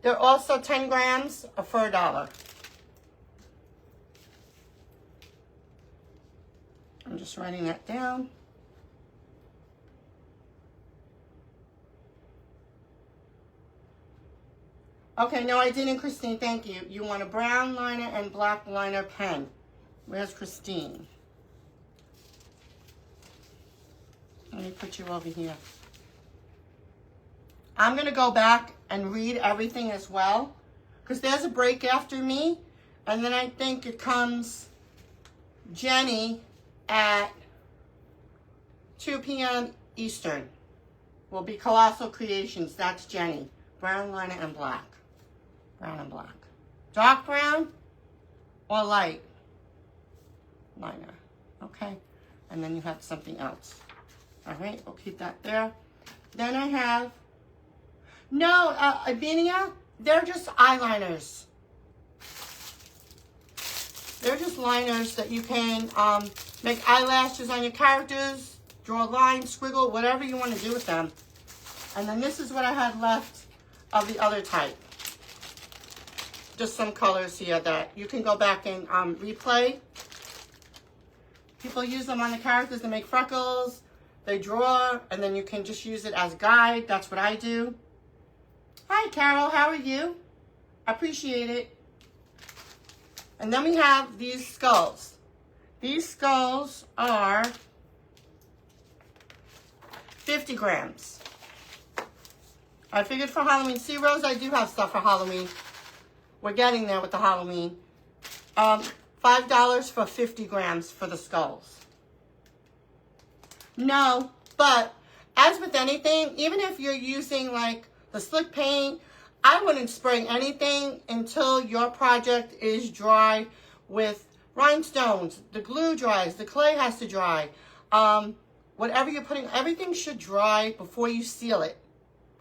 They're also 10 grams for $1. I'm just writing that down. Okay, no, I didn't, Christine. Thank you. You want a brown liner and black liner pen. Where's Christine? Let me put you over here. I'm going to go back and read everything as well, because there's a break after me, and then I think it comes Jenny at 2 p.m. Eastern. Will be Colossal Creations. That's Jenny. Brown liner and black. Brown and black. Dark brown or light liner. Okay. And then you have something else. All right. We'll keep that there. Then I have, no, Abinia, they're just eyeliners. They're just liners that you can make eyelashes on your characters, draw lines, squiggle, whatever you want to do with them. And then this is what I had left of the other type. Just some colors here that you can go back and replay. People use them on the characters to make freckles. They draw, and then you can just use it as a guide. That's what I do. Hi, Carol. How are you? Appreciate it. And then we have these skulls. These skulls are 50 grams. I figured for Halloween. See, Rose, I do have stuff for Halloween. We're getting there with the Halloween. $5 for 50 grams for the skulls. No, but as with anything, even if you're using like the slick paint, I wouldn't spray anything until your project is dry with rhinestones. The glue dries, the clay has to dry. Whatever you're putting, everything should dry before you seal it.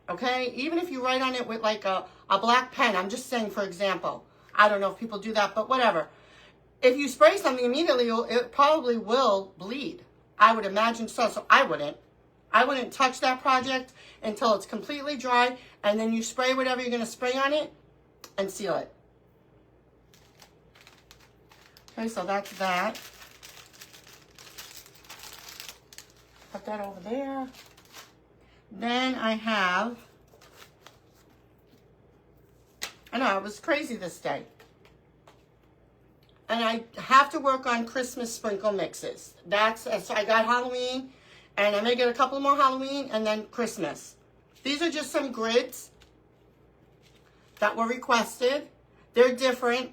Okay? Even if you write on it with like a black pen, I'm just saying for example. I don't know if people do that, but whatever. If you spray something immediately, it probably will bleed. I would imagine so, so I wouldn't. I wouldn't touch that project until it's completely dry, and then you spray whatever you're going to spray on it and seal it. Okay, so that's that. Put that over there. Then I have, I know, it was crazy this day. And I have to work on Christmas sprinkle mixes. So I got Halloween, and I may get a couple more Halloween, and then Christmas. These are just some grids that were requested. They're different.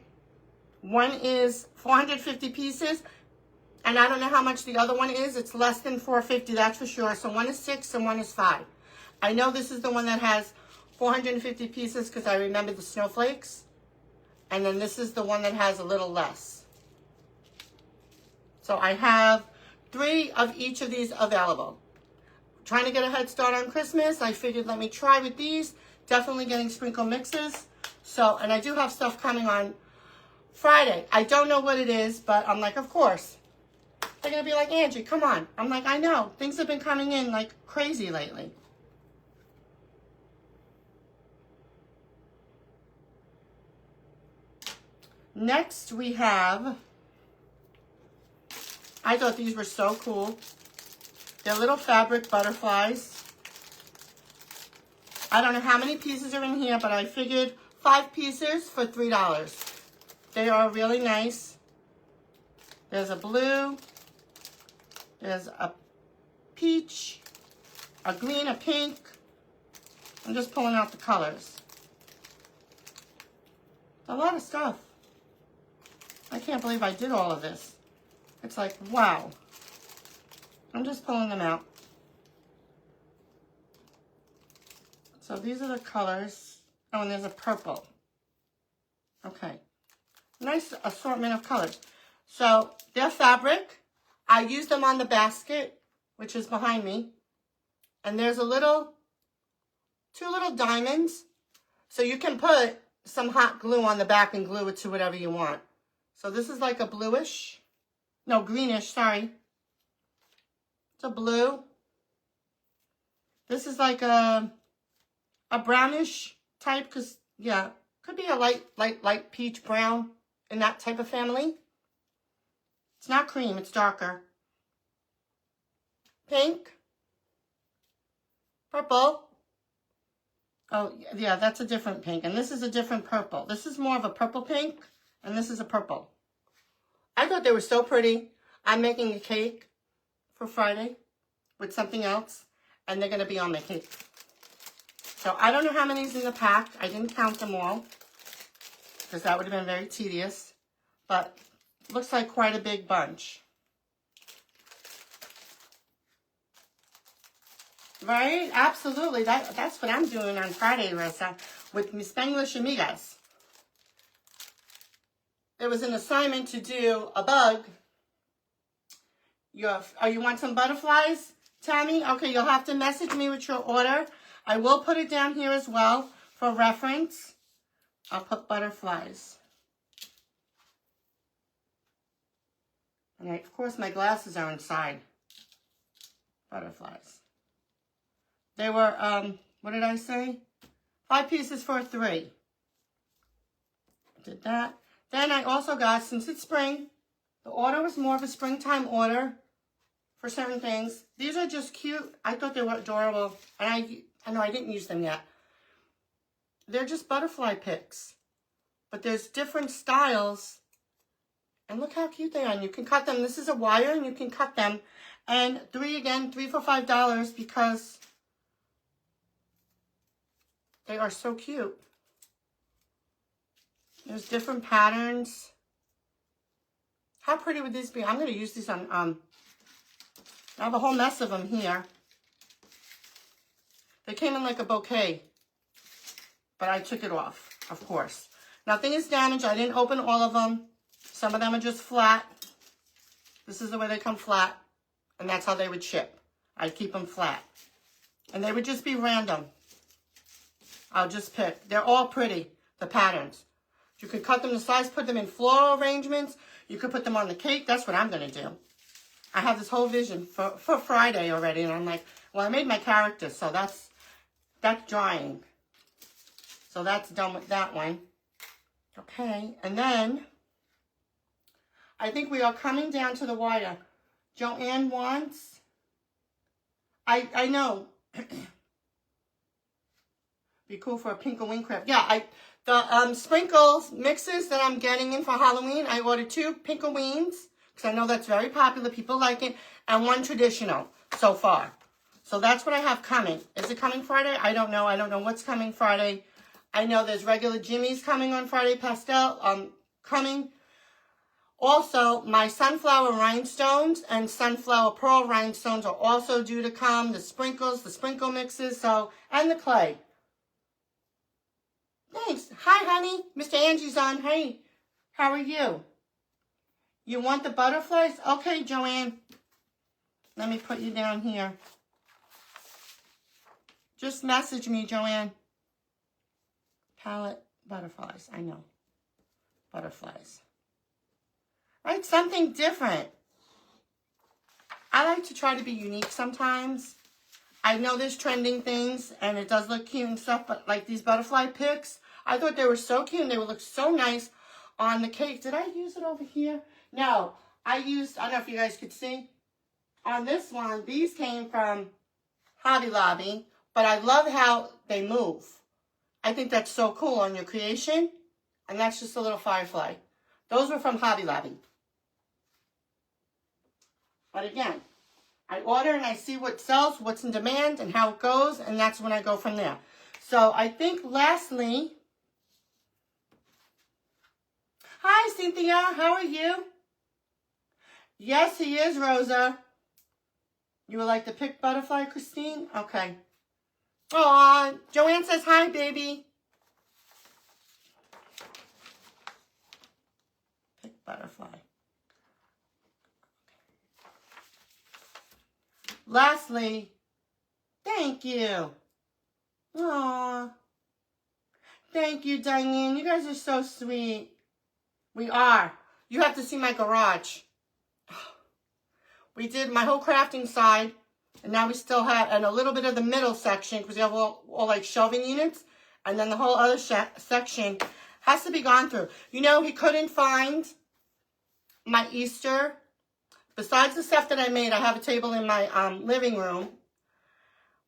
One is 450 pieces, and I don't know how much the other one is. It's less than 450, that's for sure. So one is 6 and one is 5. I know this is the one that has 450 pieces because I remember the snowflakes. And then this is the one that has a little less. So I have 3 of each of these available. Trying to get a head start on Christmas. I figured let me try with these. Definitely getting sprinkle mixes. So, and I do have stuff coming on Friday. I don't know what it is, but I'm like, of course. They're going to be like, Angie, come on. I'm like, I know. Things have been coming in like crazy lately. Next, we have, I thought these were so cool. They're little fabric butterflies. I don't know how many pieces are in here, but I figured 5 pieces for $3. They are really nice. There's a blue, there's a peach, a green, a pink. I'm just pulling out the colors. It's a lot of stuff. I can't believe I did all of this. It's like, wow. I'm just pulling them out. So these are the colors. Oh, and there's a purple. Okay. Nice assortment of colors. So they're fabric. I used them on the basket, which is behind me. And there's 2 little diamonds. So you can put some hot glue on the back and glue it to whatever you want. So this is like a bluish, no, greenish, sorry. It's a blue. This is like a brownish type, because, yeah, could be a light peach brown in that type of family. It's not cream, it's darker. Pink. Purple. Oh, yeah, that's a different pink. And this is a different purple. This is more of a purple pink. And this is a purple. I thought they were so pretty. I'm making a cake for Friday with something else. And they're going to be on the cake. So I don't know how many's in the pack. I didn't count them all. Because that would have been very tedious. But looks like quite a big bunch. Right? Absolutely. That's what I'm doing on Friday, Rissa, with mis Spanglish amigas. There was an assignment to do a bug. You want some butterflies, Tammy? Okay, you'll have to message me with your order. I will put it down here as well for reference. I'll put butterflies. And of course, my glasses are inside. Butterflies. They were, what did I say? 5 pieces for $3. Did that. Then I also got, since it's spring, the order was more of a springtime order for certain things. These are just cute. I thought they were adorable. And I know I didn't use them yet. They're just butterfly picks. But there's different styles. And look how cute they are. And you can cut them. This is a wire and you can cut them. And 3 for $5 because they are so cute. There's different patterns. How pretty would these be? I'm going to use these on, I have a whole mess of them here. They came in like a bouquet, but I took it off, of course. Nothing is damaged. I didn't open all of them. Some of them are just flat. This is the way they come flat, and that's how they would ship. I'd keep them flat. And they would just be random. I'll just pick. They're all pretty, the patterns. You could cut them to size, put them in floral arrangements. You could put them on the cake. That's what I'm going to do. I have this whole vision for Friday already. And I'm like, well, I made my character. So that's drying. So that's done with that one. Okay. And then I think we are coming down to the wire. Joanne wants, I know. Be cool for a pink and wing craft. Yeah, the sprinkles mixes that I'm getting in for Halloween, I ordered 2 pink and wings, because I know that's very popular. People like it. And 1 traditional so far. So that's what I have coming. Is it coming Friday? I don't know. I don't know what's coming Friday. I know there's regular Jimmy's coming on Friday, pastel coming. Also, my sunflower rhinestones and sunflower pearl rhinestones are also due to come. The sprinkles, the sprinkle mixes, and the clay. Thanks. Hi, honey. Mr. Angie's on. Hey, how are you? You want the butterflies? Okay, Joanne. Let me put you down here. Just message me, Joanne. Palette butterflies. I know. Butterflies. Right? Something different. I like to try to be unique sometimes. I know there's trending things, and it does look cute and stuff, but like these butterfly picks, I thought they were so cute, and they would look so nice on the cake. Did I use it over here? No. I don't know if you guys could see. On this one, these came from Hobby Lobby, but I love how they move. I think that's so cool on your creation, and that's just a little firefly. Those were from Hobby Lobby. But again, I order and I see what sells, what's in demand, and how it goes, and that's when I go from there. So I think lastly, hi Cynthia, how are you? Yes, he is, Rosa. You would like the pink butterfly, Christine? Okay. Aw, Joanne says hi, baby. Pink butterfly. Lastly, thank you. Aw. Thank you, Diane. You guys are so sweet. We are. You have to see my garage. We did my whole crafting side, and now we still have, and a little bit of the middle section, because we have all like shelving units, and then the whole other section has to be gone through. You know, he couldn't find my Easter. Besides the stuff that I made, I have a table in my living room.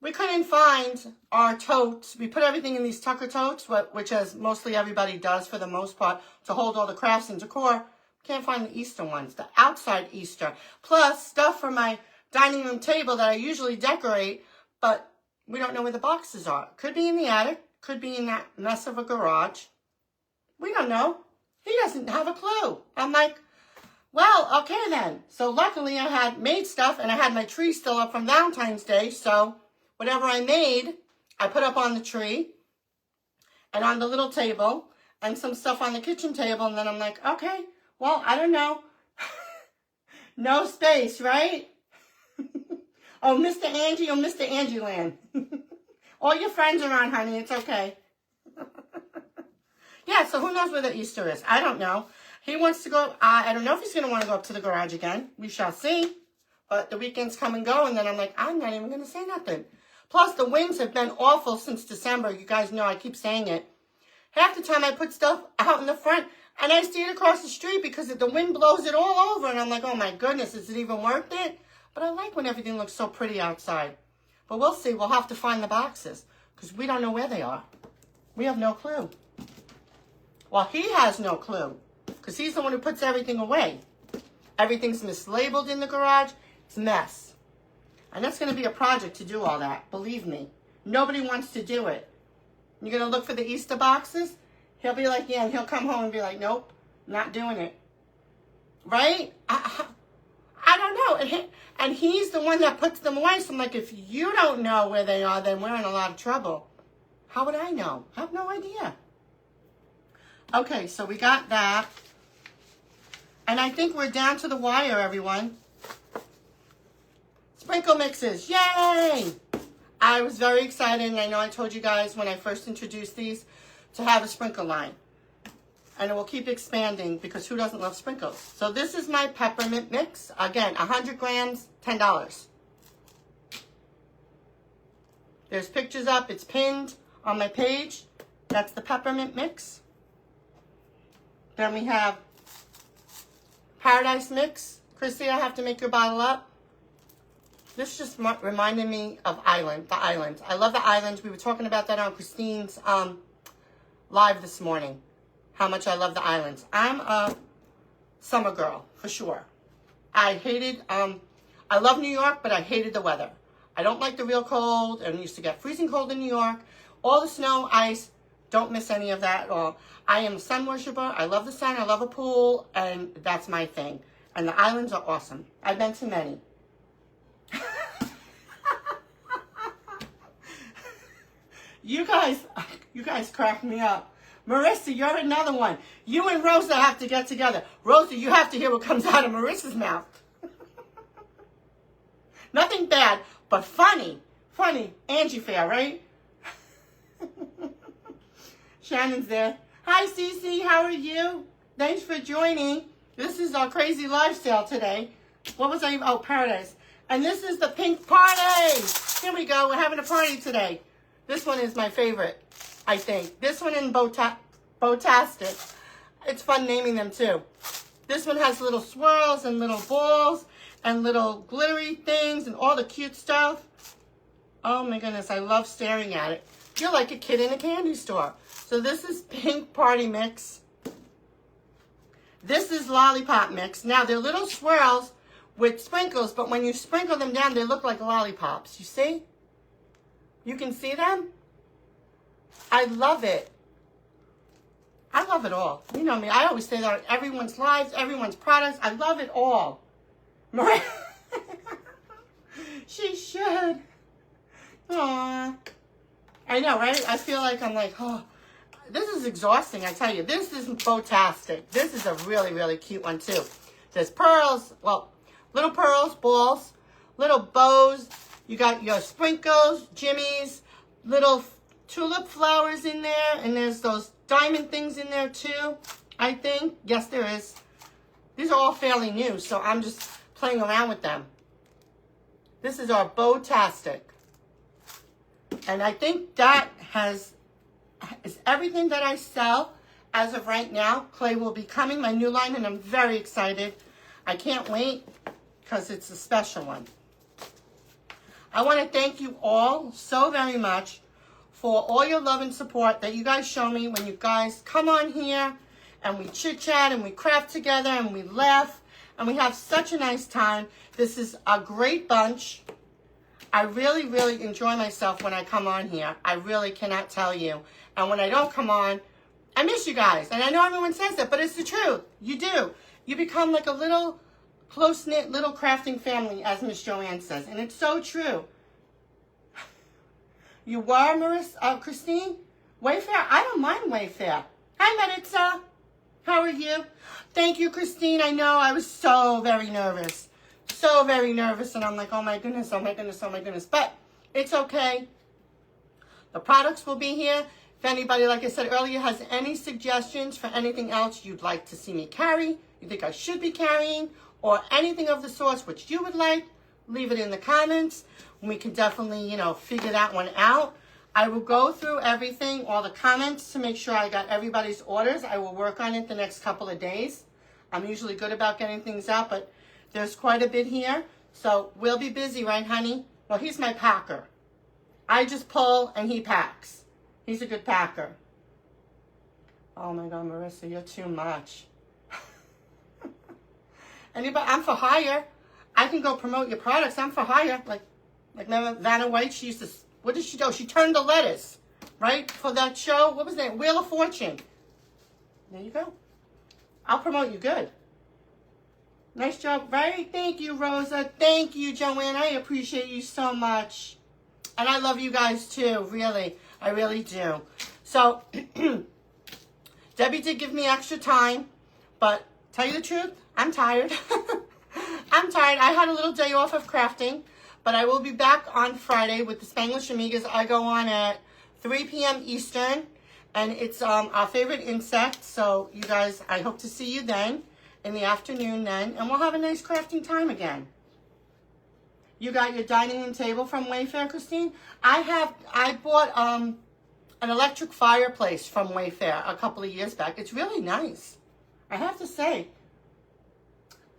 We couldn't find our totes. We put everything in these Tucker totes, which as mostly everybody does for the most part, to hold all the crafts and decor. Can't find the Easter ones, the outside Easter. Plus stuff for my dining room table that I usually decorate, but we don't know where the boxes are. Could be in the attic, could be in that mess of a garage. We don't know. He doesn't have a clue. I'm like, well, okay then. So luckily I had made stuff, and I had my tree still up from Valentine's Day, so whatever I made, I put up on the tree and on the little table and some stuff on the kitchen table, and then I'm like, okay, well, I don't know. No space, right? Oh, Mr. Angie or Mr. Angie Land. All your friends are on, honey. It's okay. Yeah, so who knows where the Easter is? I don't know. He wants to go. I don't know if he's going to want to go up to the garage again. We shall see. But the weekends come and go, and then I'm like, I'm not even going to say nothing. Plus, the winds have been awful since December. You guys know I keep saying it. Half the time I put stuff out in the front, and I see it across the street because the wind blows it all over. And I'm like, oh my goodness, is it even worth it? But I like when everything looks so pretty outside. But we'll see. We'll have to find the boxes because we don't know where they are. We have no clue. Well, he has no clue because he's the one who puts everything away. Everything's mislabeled in the garage. It's a mess. And that's going to be a project to do all that. Believe me. Nobody wants to do it. You're going to look for the Easter boxes? He'll be like, yeah, and he'll come home and be like, nope, not doing it. Right? I don't know. And he's the one that puts them away. So I'm like, if you don't know where they are, then we're in a lot of trouble. How would I know? I have no idea. Okay, so we got that. And I think we're down to the wire, everyone. Sprinkle mixes. Yay! I was very excited, and I know I told you guys when I first introduced these to have a sprinkle line. And it will keep expanding because who doesn't love sprinkles? So this is my peppermint mix. Again, 100 grams, $10. There's pictures up. It's pinned on my page. That's the peppermint mix. Then we have Paradise Mix. Christy, I have to make your bottle up. This just reminded me of the islands. I love the islands. We were talking about that on Christine's live this morning. How much I love the islands. I'm a summer girl, for sure. I love New York, but I hated the weather. I don't like the real cold, and used to get freezing cold in New York. All the snow, ice, don't miss any of that at all. I am a sun worshiper. I love the sun. I love a pool, and that's my thing. And the islands are awesome. I've been to many. You guys crack me up. Marissa, you're another one. You and Rosa have to get together. Rosa, you have to hear what comes out of Marissa's mouth. Nothing bad, but funny. Funny. Angie Fair, right? Shannon's there. Hi, Cece. How are you? Thanks for joining. This is our crazy lifestyle today. What was I? Oh, Paradise. And this is the pink party. Here we go. We're having a party today. This one is my favorite, I think. This one and Botastic. It's fun naming them, too. This one has little swirls and little balls and little glittery things and all the cute stuff. Oh, my goodness. I love staring at it. You're like a kid in a candy store. So this is Pink Party Mix. This is Lollipop Mix. Now, they're little swirls with sprinkles, but when you sprinkle them down, they look like lollipops. You see? You can see them? I love it. I love it all. You know me. I always say that on everyone's lives, everyone's products. I love it all. She should. Aww. I know, right? I feel like I'm like, oh, this is exhausting, I tell you. This is Botastic. This is a really, really cute one, too. There's pearls, well, little pearls, balls, little bows. You got your sprinkles, jimmies, little tulip flowers in there, and there's those diamond things in there too, I think. Yes, there is. These are all fairly new, so I'm just playing around with them. This is our Botastic. And I think that is everything that I sell as of right now. Clay will be coming, my new line, and I'm very excited. I can't wait because it's a special one. I want to thank you all so very much for all your love and support that you guys show me when you guys come on here and we chit-chat and we craft together and we laugh and we have such a nice time. This is a great bunch. I really, really enjoy myself when I come on here. I really cannot tell you. And when I don't come on, I miss you guys. And I know everyone says that, but it's the truth. You do. You become like a little close-knit little crafting family, as Miss Joanne says. And it's so true. You were, Marissa, Christine? Wayfair? I don't mind Wayfair. Hi, Maritza. How are you? Thank you, Christine. I know I was so very nervous. So very nervous. And I'm like, oh, my goodness, oh, my goodness, oh, my goodness. But it's okay. The products will be here. If anybody, like I said earlier, has any suggestions for anything else you'd like to see me carry, you think I should be carrying, or anything of the sorts which you would like, leave it in the comments. We can definitely, figure that one out. I will go through everything, all the comments, to make sure I got everybody's orders. I will work on it the next couple of days. I'm usually good about getting things out, but there's quite a bit here. So we'll be busy, right, honey? Well, he's my packer. I just pull and he packs. He's a good packer. Oh my God, Marissa, you're too much. Anybody? I'm for hire. I can go promote your products. I'm for hire. Like remember Vanna White? She used to. What did she do? She turned the lettuce, right, for that show. What was that? Wheel of Fortune. There you go. I'll promote you good. Nice job, right? Thank you, Rosa. Thank you, Joanne. I appreciate you so much, and I love you guys too. Really, I really do. So, Debbie did give me extra time, but tell you the truth, I'm tired. I'm tired. I had a little day off of crafting, but I will be back on Friday with the Spanglish Amigas. I go on at 3 p.m. Eastern, and it's our favorite insect. So, you guys, I hope to see you then, in the afternoon then, and we'll have a nice crafting time again. You got your dining room table from Wayfair, Christine? I bought an electric fireplace from Wayfair a couple of years back. It's really nice, I have to say.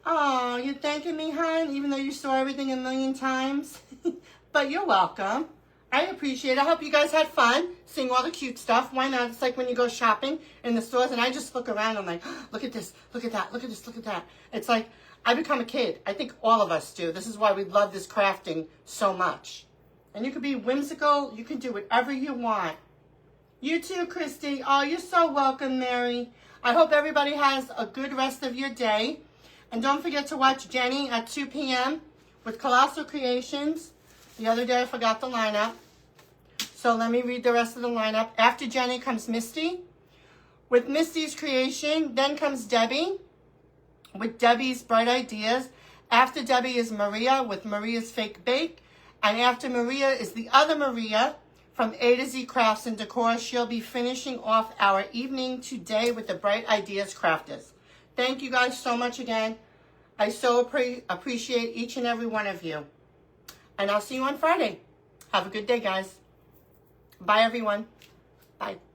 Oh, you're thanking me, hon, even though you saw everything a million times. But you're welcome. I appreciate it. I hope you guys had fun seeing all the cute stuff. Why not? It's like when you go shopping in the stores and I just look around. I'm like, oh, look at this, look at that, look at this, look at that. It's like I become a kid. I think all of us do. This is why we love this crafting so much. And you can be whimsical. You can do whatever you want. You too, Christy. Oh, you're so welcome, Mary. I hope everybody has a good rest of your day. And don't forget to watch Jenny at 2 p.m. with Colossal Creations. The other day I forgot the lineup. So let me read the rest of the lineup. After Jenny comes Misty with Misty's creation. Then comes Debbie with Debbie's Bright Ideas. After Debbie is Maria with Maria's Fake Bake. And after Maria is the other Maria from A to Z Crafts and Decor. She'll be finishing off our evening today with the Bright Ideas Crafters. Thank you guys so much again. I so appreciate each and every one of you. And I'll see you on Friday. Have a good day, guys. Bye, everyone. Bye.